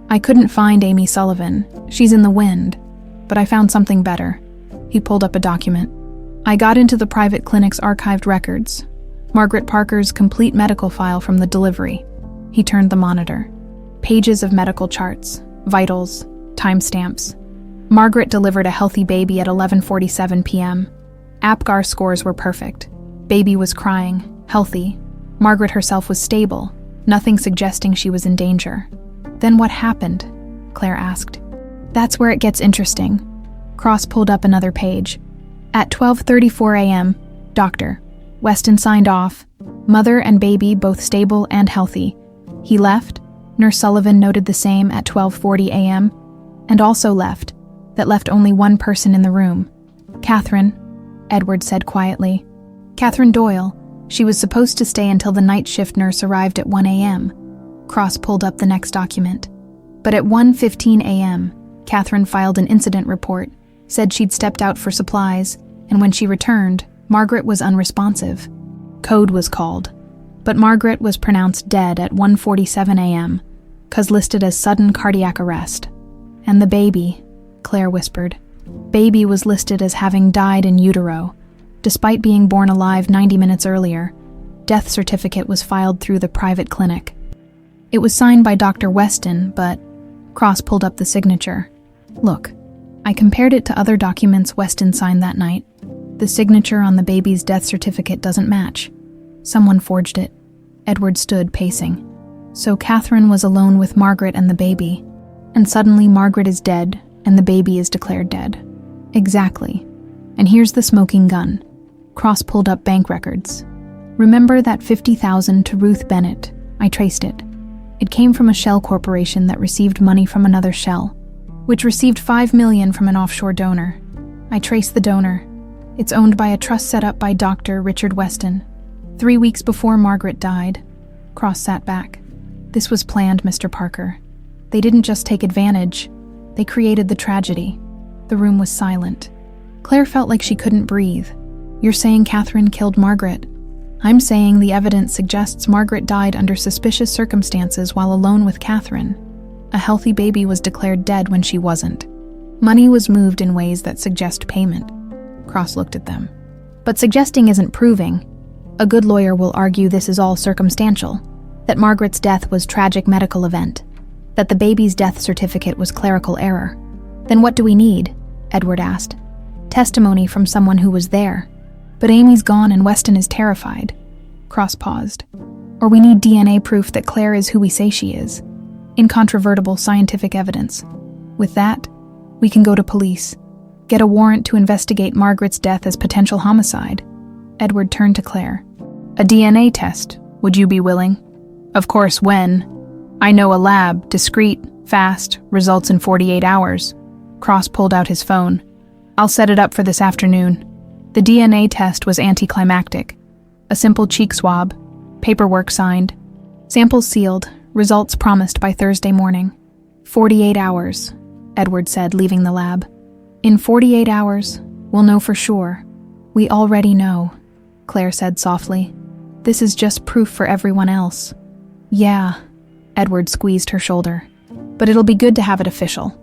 I couldn't find Amy Sullivan. She's in the wind. But I found something better. He pulled up a document. I got into the private clinic's archived records. Margaret Parker's complete medical file from the delivery. He turned the monitor. Pages of medical charts, vitals, timestamps. Margaret delivered a healthy baby at 11:47 p.m. APGAR scores were perfect. Baby was crying, healthy. Margaret herself was stable, nothing suggesting she was in danger. Then what happened? Claire asked. That's where it gets interesting. Cross pulled up another page. At 12:34 a.m., Dr. Weston signed off. Mother and baby both stable and healthy. He left. Nurse Sullivan noted the same at 12:40 a.m. and also left. That left only one person in the room. Catherine, Edward said quietly. Catherine Doyle. She was supposed to stay until the night shift nurse arrived at 1 a.m. Cross pulled up the next document. But at 1:15 a.m., Catherine filed an incident report, said she'd stepped out for supplies, and when she returned, Margaret was unresponsive. Code was called, but Margaret was pronounced dead at 1:47 a.m., cause listed as sudden cardiac arrest. And the baby, Claire whispered. Baby was listed as having died in utero. Despite being born alive 90 minutes earlier, death certificate was filed through the private clinic. It was signed by Dr. Weston, but Cross pulled up the signature. Look, I compared it to other documents Weston signed that night. The signature on the baby's death certificate doesn't match. Someone forged it. Edward stood pacing. So Catherine was alone with Margaret and the baby, and suddenly Margaret is dead and the baby is declared dead. Exactly. And here's the smoking gun. Cross pulled up bank records. Remember that $50,000 to Ruth Bennett? I traced it. It came from a shell corporation that received money from another shell, which received $5 million from an offshore donor. I traced the donor. It's owned by a trust set up by Dr. Richard Weston. 3 weeks before Margaret died. Cross sat back. This was planned, Mr. Parker. They didn't just take advantage. They created the tragedy. The room was silent. Claire felt like she couldn't breathe. You're saying Catherine killed Margaret. I'm saying the evidence suggests Margaret died under suspicious circumstances while alone with Catherine. A healthy baby was declared dead when she wasn't. Money was moved in ways that suggest payment. Cross looked at them. But suggesting isn't proving. A good lawyer will argue this is all circumstantial, that Margaret's death was tragic medical event, that the baby's death certificate was clerical error. Then what do we need? Edward asked. Testimony from someone who was there. But Amy's gone and Weston is terrified. Cross paused. Or we need DNA proof that Claire is who we say she is. Incontrovertible scientific evidence. With that, we can go to police. Get a warrant to investigate Margaret's death as potential homicide. Edward turned to Claire. A DNA test. Would you be willing? Of course, when? I know a lab, discreet, fast, results in 48 hours. Cross pulled out his phone. I'll set it up for this afternoon. The DNA test was anticlimactic. A simple cheek swab, paperwork signed, samples sealed, results promised by Thursday morning. 48 hours, Edward said, leaving the lab. In 48 hours, we'll know for sure. We already know, Claire said softly. This is just proof for everyone else. Yeah, Edward squeezed her shoulder. But it'll be good to have it official.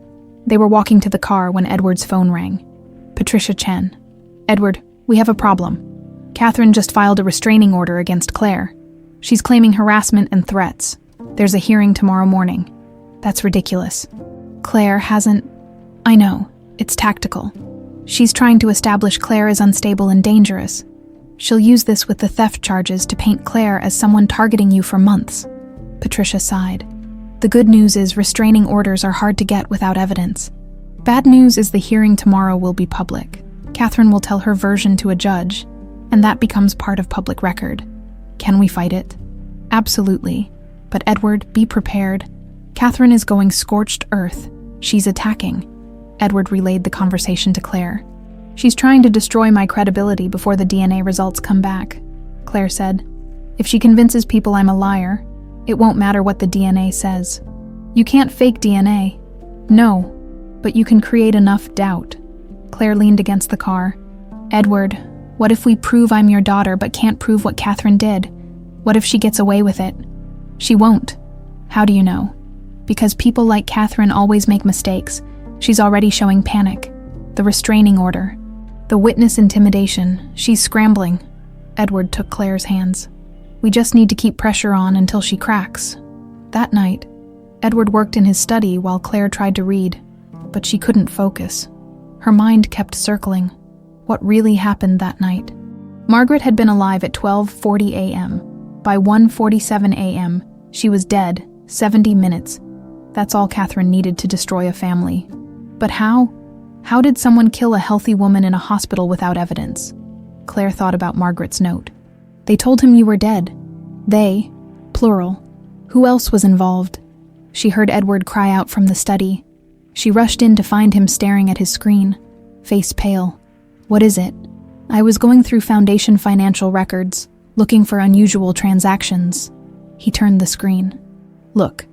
They were walking to the car when Edward's phone rang. Patricia Chen. Edward, we have a problem. Catherine just filed a restraining order against Claire. She's claiming harassment and threats. There's a hearing tomorrow morning. That's ridiculous. Claire hasn't... I know, it's tactical. She's trying to establish Claire as unstable and dangerous. She'll use this with the theft charges to paint Claire as someone targeting you for months. Patricia sighed. The good news is restraining orders are hard to get without evidence. Bad news is the hearing tomorrow will be public. Catherine will tell her version to a judge, and that becomes part of public record. Can we fight it? Absolutely. But Edward, be prepared. Catherine is going scorched earth. She's attacking. Edward relayed the conversation to Claire. She's trying to destroy my credibility before the DNA results come back, Claire said. If she convinces people I'm a liar, it won't matter what the DNA says. You can't fake DNA. No, but you can create enough doubt. Claire leaned against the car. Edward, What if we prove I'm your daughter but can't prove what Catherine did? What if she gets away with it? She won't. How do you know? Because people like Catherine always make mistakes. She's already showing panic. The restraining order. The witness intimidation. She's scrambling. Edward took Claire's hands. We just need to keep pressure on until she cracks. That night, Edward worked in his study while Claire tried to read, but she couldn't focus. Her mind kept circling. What really happened that night? Margaret had been alive at 12:40 a.m. By 1:47 a.m., she was dead, 70 minutes. That's all Catherine needed to destroy a family. But how? How did someone kill a healthy woman in a hospital without evidence? Claire thought about Margaret's note. They told him you were dead. They, plural. Who else was involved? She heard Edward cry out from the study. She rushed in to find him staring at his screen, face pale. What is it? I was going through Foundation financial records, looking for unusual transactions. He turned the screen. Look,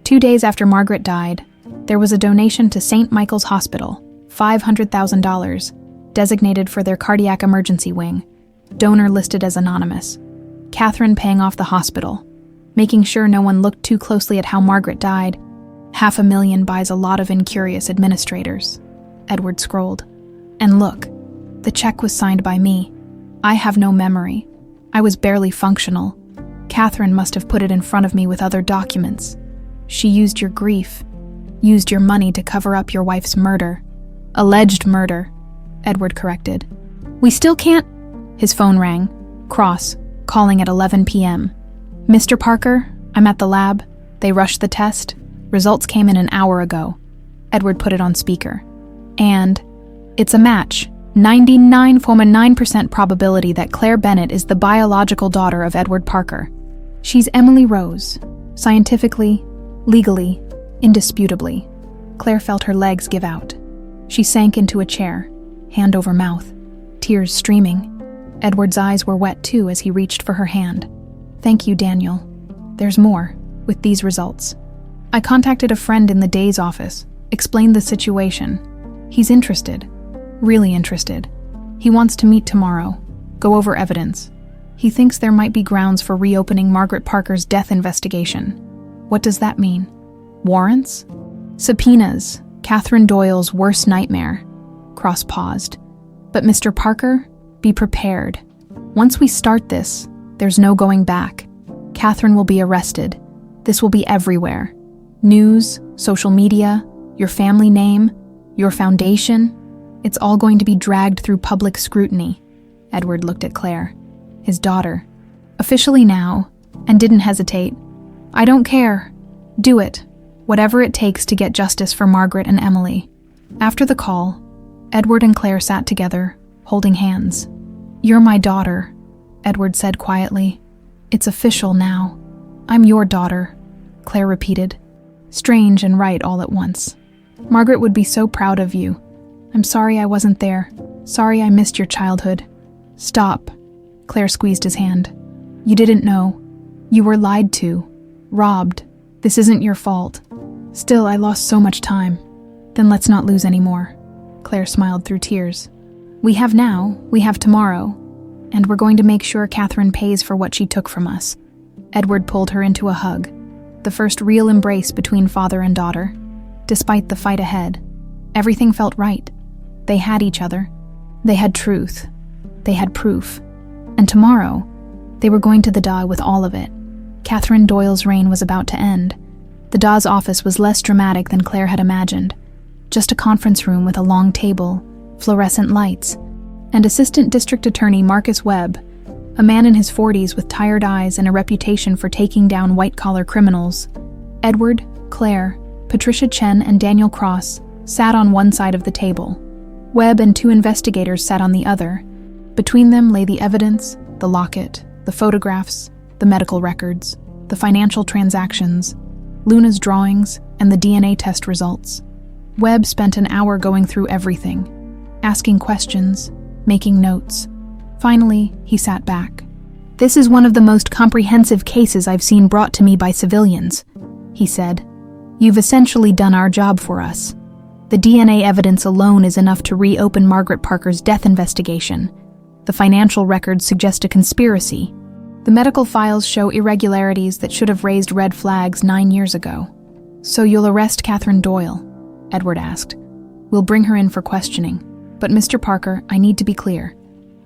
2 days after Margaret died, there was a donation to St. Michael's Hospital, $500,000, designated for their cardiac emergency wing. Donor listed as anonymous. Catherine paying off the hospital, making sure no one looked too closely at how Margaret died. $500,000 buys a lot of incurious administrators. Edward scrolled. And look, the check was signed by me. I have no memory. I was barely functional. Catherine must have put it in front of me with other documents. She used your grief, used your money to cover up your wife's murder. Alleged murder, Edward corrected. We still can't... His phone rang. Cross, calling at 11 p.m. Mr. Parker, I'm at the lab. They rushed the test. Results came in an hour ago. Edward put it on speaker. And it's a match. 99.9% probability that Claire Bennett is the biological daughter of Edward Parker. She's Emily Rose. Scientifically, legally, indisputably. Claire felt her legs give out. She sank into a chair, hand over mouth, tears streaming. Edward's eyes were wet too as he reached for her hand. Thank you, Daniel. There's more, with these results. I contacted a friend in the Day's office, explained the situation. He's interested. Really interested. He wants to meet tomorrow, go over evidence. He thinks there might be grounds for reopening Margaret Parker's death investigation. What does that mean? Warrants? Subpoenas, Catherine Doyle's worst nightmare. Cross paused. But Mr. Parker, be prepared. Once we start this, there's no going back. Catherine will be arrested. This will be everywhere. News, social media, your family name, your foundation. It's all going to be dragged through public scrutiny. Edward looked at Claire, his daughter, officially now, and didn't hesitate. I don't care. Do it. Whatever it takes to get justice for Margaret and Emily. After the call, Edward and Claire sat together, holding hands. You're my daughter, Edward said quietly. It's official now. I'm your daughter, Claire repeated. Strange and right all at once. Margaret would be so proud of you. I'm sorry I wasn't there. Sorry I missed your childhood. Stop. Claire squeezed his hand. You didn't know. You were lied to. Robbed. This isn't your fault. Still, I lost so much time. Then let's not lose any more. Claire smiled through tears. We have now, we have tomorrow. And we're going to make sure Catherine pays for what she took from us. Edward pulled her into a hug. The first real embrace between father and daughter. Despite the fight ahead, everything felt right. They had each other. They had truth. They had proof. And tomorrow, they were going to the DA with all of it. Catherine Doyle's reign was about to end. The DA's office was less dramatic than Claire had imagined. Just a conference room with a long table, fluorescent lights, and Assistant District Attorney Marcus Webb, a man in his 40s with tired eyes and a reputation for taking down white-collar criminals. Edward, Claire, Patricia Chen, and Daniel Cross sat on one side of the table. Webb and 2 investigators sat on the other. Between them lay the evidence, the locket, the photographs, the medical records, the financial transactions, Luna's drawings, and the DNA test results. Webb spent an hour going through everything, asking questions, making notes. Finally, he sat back. This is one of the most comprehensive cases I've seen brought to me by civilians, he said. You've essentially done our job for us. The DNA evidence alone is enough to reopen Margaret Parker's death investigation. The financial records suggest a conspiracy. The medical files show irregularities that should have raised red flags 9 years ago. So you'll arrest Catherine Doyle? Edward asked. We'll bring her in for questioning. But Mr. Parker, I need to be clear.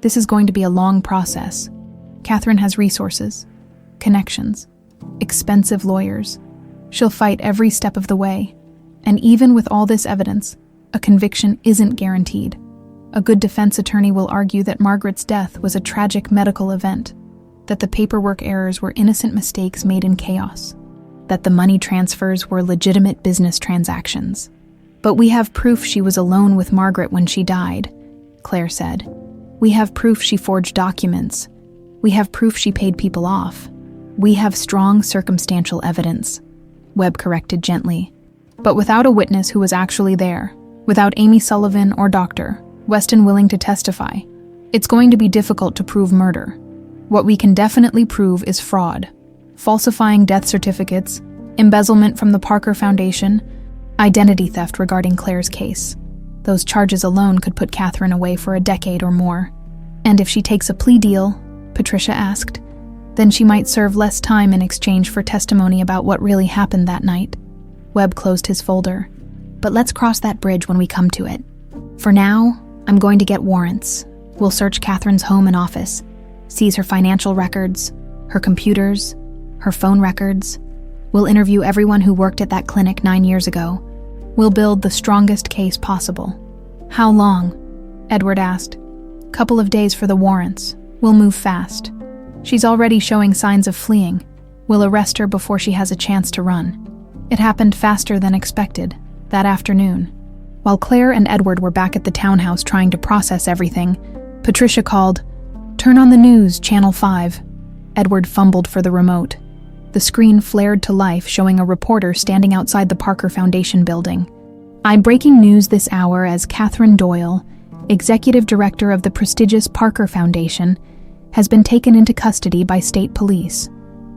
This is going to be a long process. Catherine has resources, connections, expensive lawyers. She'll fight every step of the way. And even with all this evidence, a conviction isn't guaranteed. A good defense attorney will argue that Margaret's death was a tragic medical event, that the paperwork errors were innocent mistakes made in chaos, that the money transfers were legitimate business transactions. But we have proof she was alone with Margaret when she died, Claire said. We have proof she forged documents. We have proof she paid people off. We have strong circumstantial evidence, Webb corrected gently. But without a witness who was actually there, without Amy Sullivan or Dr. Weston willing to testify, it's going to be difficult to prove murder. What we can definitely prove is fraud, falsifying death certificates, embezzlement from the Parker Foundation, identity theft regarding Claire's case. Those charges alone could put Catherine away for a decade or more. And if she takes a plea deal, Patricia asked, then she might serve less time in exchange for testimony about what really happened that night. Webb closed his folder. But let's cross that bridge when we come to it. For now, I'm going to get warrants. We'll search Catherine's home and office, seize her financial records, her computers, her phone records. We'll interview everyone who worked at that clinic 9 years ago. We'll build the strongest case possible. How long? Edward asked. Couple of days for the warrants. We'll move fast. She's already showing signs of fleeing. We'll arrest her before she has a chance to run. It happened faster than expected, that afternoon. While Claire and Edward were back at the townhouse trying to process everything, Patricia called, "Turn on the news, Channel 5. Edward fumbled for the remote. The screen flared to life, showing a reporter standing outside the Parker Foundation building. I'm breaking news this hour as Catherine Doyle, executive director of the prestigious Parker Foundation, has been taken into custody by state police.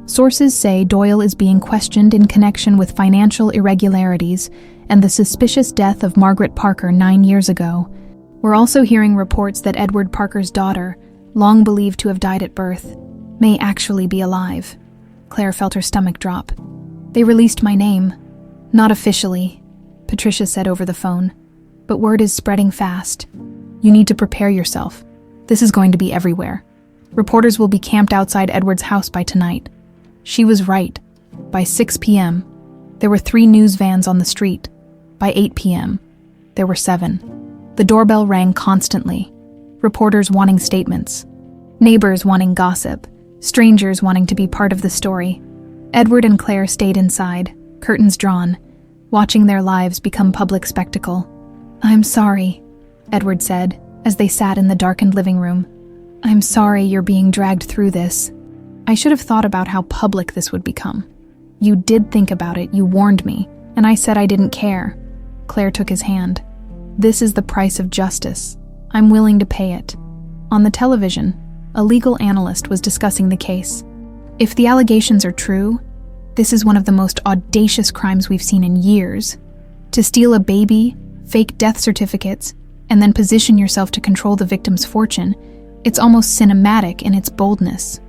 Sources say Doyle is being questioned in connection with financial irregularities and the suspicious death of Margaret Parker 9 years ago. We're also hearing reports that Edward Parker's daughter, long believed to have died at birth, may actually be alive." Claire felt her stomach drop. "They released my name. Not officially," Patricia said over the phone. "But word is spreading fast. You need to prepare yourself. This is going to be everywhere. Reporters will be camped outside Edward's house by tonight." She was right. By 6 p.m., there were 3 news vans on the street. By 8 p.m., there were 7. The doorbell rang constantly. Reporters wanting statements. Neighbors wanting gossip. Strangers wanting to be part of the story. Edward and Claire stayed inside, curtains drawn, watching their lives become public spectacle. "I'm sorry," Edward said, as they sat in the darkened living room. "I'm sorry you're being dragged through this. I should have thought about how public this would become. You did think about it, you warned me, and I said I didn't care." Claire took his hand. "This is the price of justice. I'm willing to pay it." On the television, a legal analyst was discussing the case. "If the allegations are true, this is one of the most audacious crimes we've seen in years. To steal a baby, fake death certificates, and then position yourself to control the victim's fortune, it's almost cinematic in its boldness."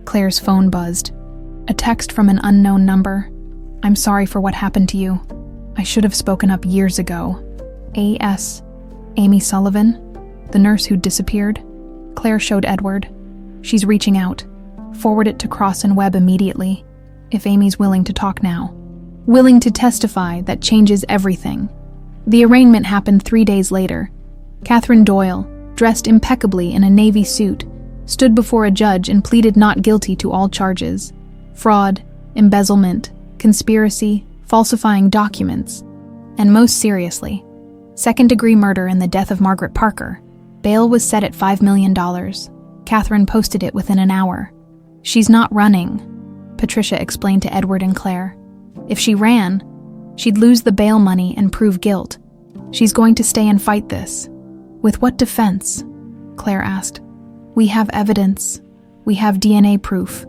Claire's phone buzzed. A text from an unknown number. "I'm sorry for what happened to you. I should have spoken up years ago. A.S. Amy Sullivan, the nurse who disappeared." Claire showed Edward. "She's reaching out. Forward it to Cross and Webb immediately. If Amy's willing to talk now. Willing to testify, that changes everything." The arraignment happened 3 days later. Catherine Doyle, dressed impeccably in a navy suit, stood before a judge and pleaded not guilty to all charges: fraud, embezzlement, conspiracy, falsifying documents, and most seriously, second-degree murder in the death of Margaret Parker. Bail was set at $5 million. Catherine posted it within an hour. "She's not running," Patricia explained to Edward and Claire. "If she ran, she'd lose the bail money and prove guilt. She's going to stay and fight this." "With what defense?" Claire asked. "We have evidence. We have DNA proof.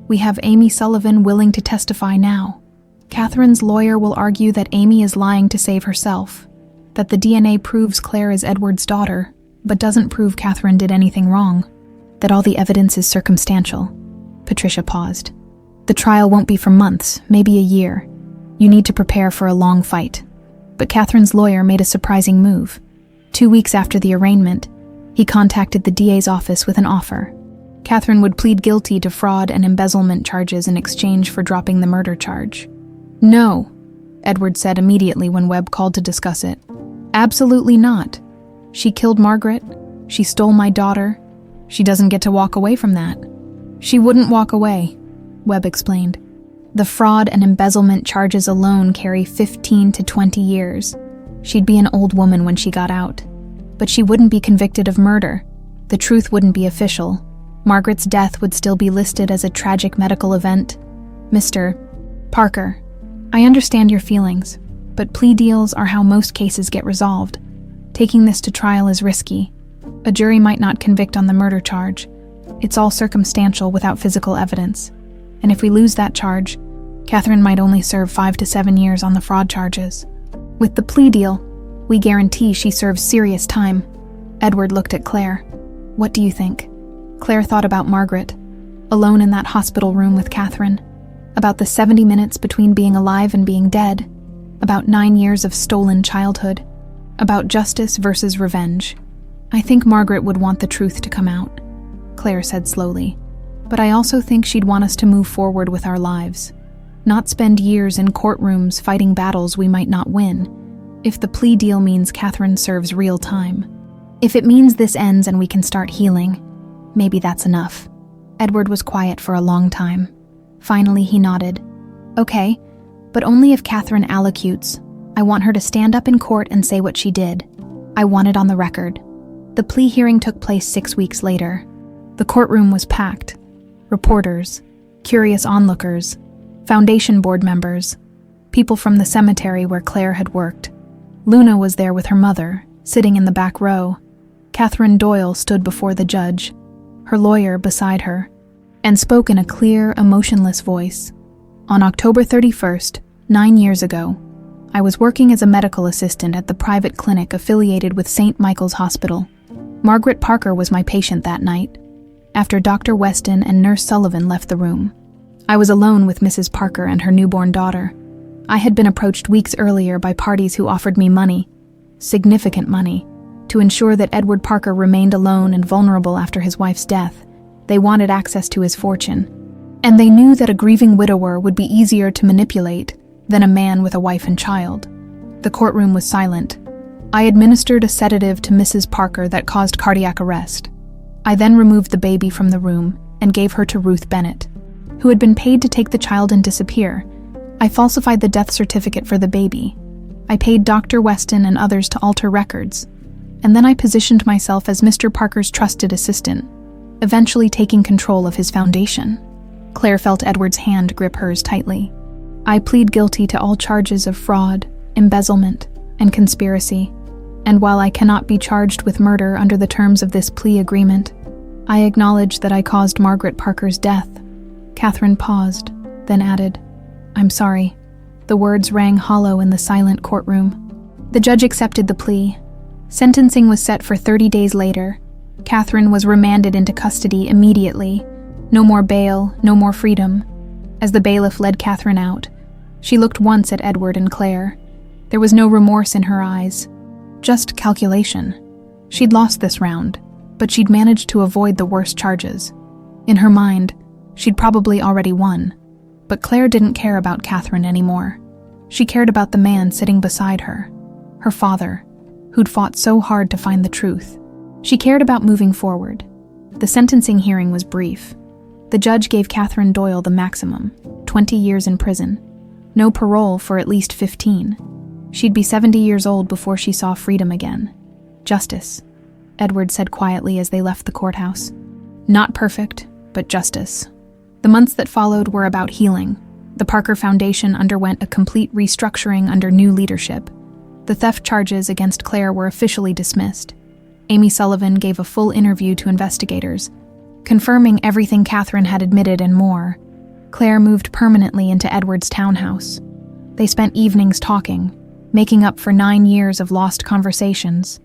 We have Amy Sullivan willing to testify now. Catherine's lawyer will argue that Amy is lying to save herself, that the DNA proves Claire is Edward's daughter, but doesn't prove Catherine did anything wrong. That all the evidence is circumstantial. Patricia paused. The trial won't be for months, maybe a year. You need to prepare for a long fight. But Catherine's lawyer made a surprising move. 2 weeks after the arraignment, he contacted the DA's office with an offer. Catherine would plead guilty to fraud and embezzlement charges in exchange for dropping the murder charge. No, Edward said immediately when Webb called to discuss it. Absolutely not. She killed Margaret. She stole my daughter. She doesn't get to walk away from that. She wouldn't walk away, Webb explained. The fraud and embezzlement charges alone carry 15 to 20 years. She'd be an old woman when she got out. But she wouldn't be convicted of murder. The truth wouldn't be official. Margaret's death would still be listed as a tragic medical event. Mr. Parker, I understand your feelings, but plea deals are how most cases get resolved. Taking this to trial is risky. A jury might not convict on the murder charge. It's all circumstantial without physical evidence. And if we lose that charge, Catherine might only serve 5 to 7 years on the fraud charges. With the plea deal, we guarantee she serves serious time. Edward looked at Claire. What do you think? Claire thought about Margaret, alone in that hospital room with Catherine, about the 70 minutes between being alive and being dead, about 9 years of stolen childhood, about justice versus revenge. I think Margaret would want the truth to come out, Claire said slowly, but I also think she'd want us to move forward with our lives, not spend years in courtrooms fighting battles we might not win, if the plea deal means Catherine serves real time. If it means this ends and we can start healing, maybe that's enough. Edward was quiet for a long time. Finally, he nodded. Okay, but only if Catherine allocutes. I want her to stand up in court and say what she did. I want it on the record. The plea hearing took place 6 weeks later. The courtroom was packed. Reporters, curious onlookers, foundation board members, people from the cemetery where Claire had worked. Luna was there with her mother, sitting in the back row. Catherine Doyle stood before the judge, her lawyer beside her, and spoke in a clear, emotionless voice. On October 31st, 9 years ago, I was working as a medical assistant at the private clinic affiliated with St. Michael's Hospital. Margaret Parker was my patient that night, after Dr. Weston and Nurse Sullivan left the room. I was alone with Mrs. Parker and her newborn daughter. I had been approached weeks earlier by parties who offered me money, significant money, to ensure that Edward Parker remained alone and vulnerable after his wife's death. They wanted access to his fortune, and they knew that a grieving widower would be easier to manipulate than a man with a wife and child. The courtroom was silent. I administered a sedative to Mrs. Parker that caused cardiac arrest. I then removed the baby from the room and gave her to Ruth Bennett, who had been paid to take the child and disappear. I falsified the death certificate for the baby. I paid Dr. Weston and others to alter records, and then I positioned myself as Mr. Parker's trusted assistant, eventually taking control of his foundation. Claire felt Edward's hand grip hers tightly. I plead guilty to all charges of fraud, embezzlement, and conspiracy, and while I cannot be charged with murder under the terms of this plea agreement, I acknowledge that I caused Margaret Parker's death. Catherine paused, then added, I'm sorry. The words rang hollow in the silent courtroom. The judge accepted the plea. Sentencing was set for 30 days later. Catherine was remanded into custody immediately. No more bail, no more freedom. As the bailiff led Catherine out, she looked once at Edward and Claire. There was no remorse in her eyes, just calculation. She'd lost this round, but she'd managed to avoid the worst charges. In her mind, she'd probably already won. But Claire didn't care about Catherine anymore. She cared about the man sitting beside her, her father, who'd fought so hard to find the truth. She cared about moving forward. The sentencing hearing was brief. The judge gave Catherine Doyle the maximum, 20 years in prison. No parole for at least 15. She'd be 70 years old before she saw freedom again. Justice, Edward said quietly as they left the courthouse. Not perfect, but justice. The months that followed were about healing. The Parker Foundation underwent a complete restructuring under new leadership. The theft charges against Claire were officially dismissed. Amy Sullivan gave a full interview to investigators, confirming everything Catherine had admitted and more. Claire moved permanently into Edward's townhouse. They spent evenings talking, making up for 9 years of lost conversations.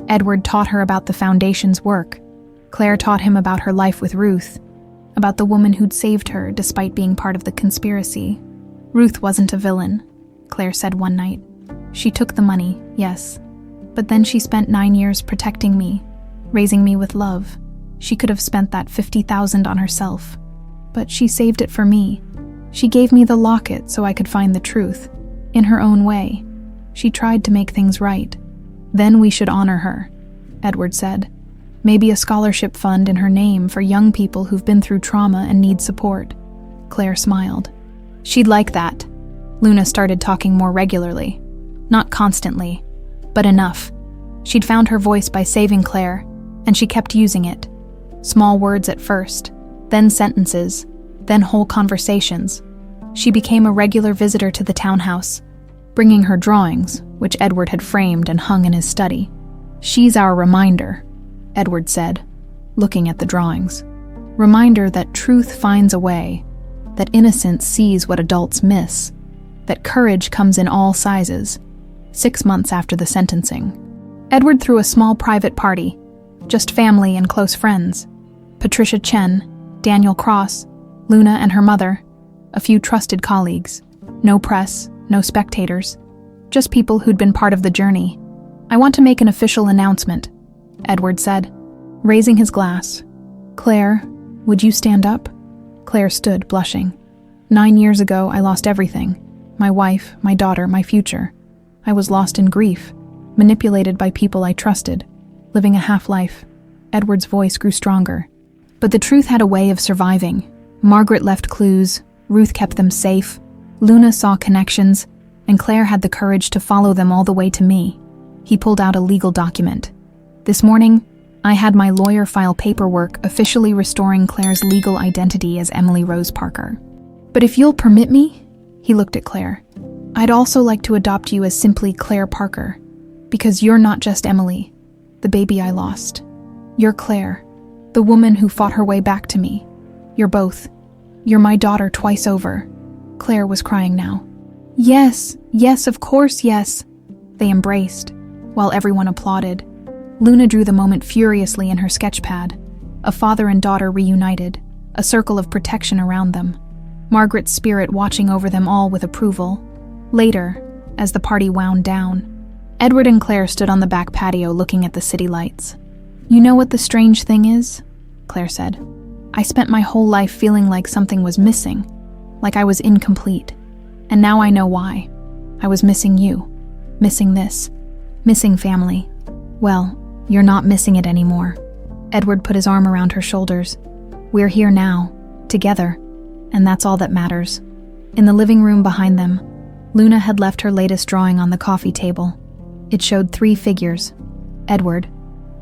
Edward taught her about the foundation's work, Claire taught him about her life with Ruth, about the woman who'd saved her despite being part of the conspiracy. Ruth wasn't a villain, Claire said one night. She took the money, yes, but then she spent 9 years protecting me, raising me with love. She could have spent that $50,000 on herself, but she saved it for me. She gave me the locket so I could find the truth. In her own way, she tried to make things right. Then we should honor her, Edward said. Maybe a scholarship fund in her name for young people who've been through trauma and need support. Claire smiled. She'd like that. Luna started talking more regularly. Not constantly, but enough. She'd found her voice by saving Claire, and she kept using it. Small words at first, then sentences, then whole conversations. She became a regular visitor to the townhouse, bringing her drawings, which Edward had framed and hung in his study. She's our reminder, Edward said, looking at the drawings. Reminder that truth finds a way, that innocence sees what adults miss, that courage comes in all sizes. 6 months after the sentencing, Edward threw a small private party, just family and close friends. Patricia Chen, Daniel Cross, Luna and her mother, a few trusted colleagues. No press, no spectators, just people who'd been part of the journey. I want to make an official announcement, Edward said, raising his glass. Claire, would you stand up? Claire stood, blushing. 9 years ago, I lost everything. My wife, my daughter, my future. I was lost in grief, manipulated by people I trusted, living a half-life. Edward's voice grew stronger. But the truth had a way of surviving. Margaret left clues, Ruth kept them safe, Luna saw connections, and Claire had the courage to follow them all the way to me. He pulled out a legal document. This morning, I had my lawyer file paperwork officially restoring Claire's legal identity as Emily Rose Parker. But if you'll permit me, he looked at Claire, I'd also like to adopt you as simply Claire Parker, because you're not just Emily, the baby I lost. You're Claire, the woman who fought her way back to me. You're both. You're my daughter twice over. Claire was crying now. Yes, yes, of course, yes. They embraced, while everyone applauded. Luna drew the moment furiously in her sketch pad. A father and daughter reunited, a circle of protection around them. Margaret's spirit watching over them all with approval. Later, as the party wound down, Edward and Claire stood on the back patio looking at the city lights. You know what the strange thing is? Claire said. I spent my whole life feeling like something was missing, like I was incomplete. And now I know why. I was missing you, missing this, missing family. Well, you're not missing it anymore. Edward put his arm around her shoulders. We're here now, together, and that's all that matters. In the living room behind them, Luna had left her latest drawing on the coffee table. It showed 3 figures, Edward,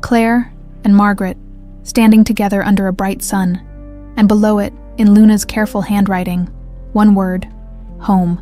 Claire, and Margaret, standing together under a bright sun, and below it, in Luna's careful handwriting, one word, home.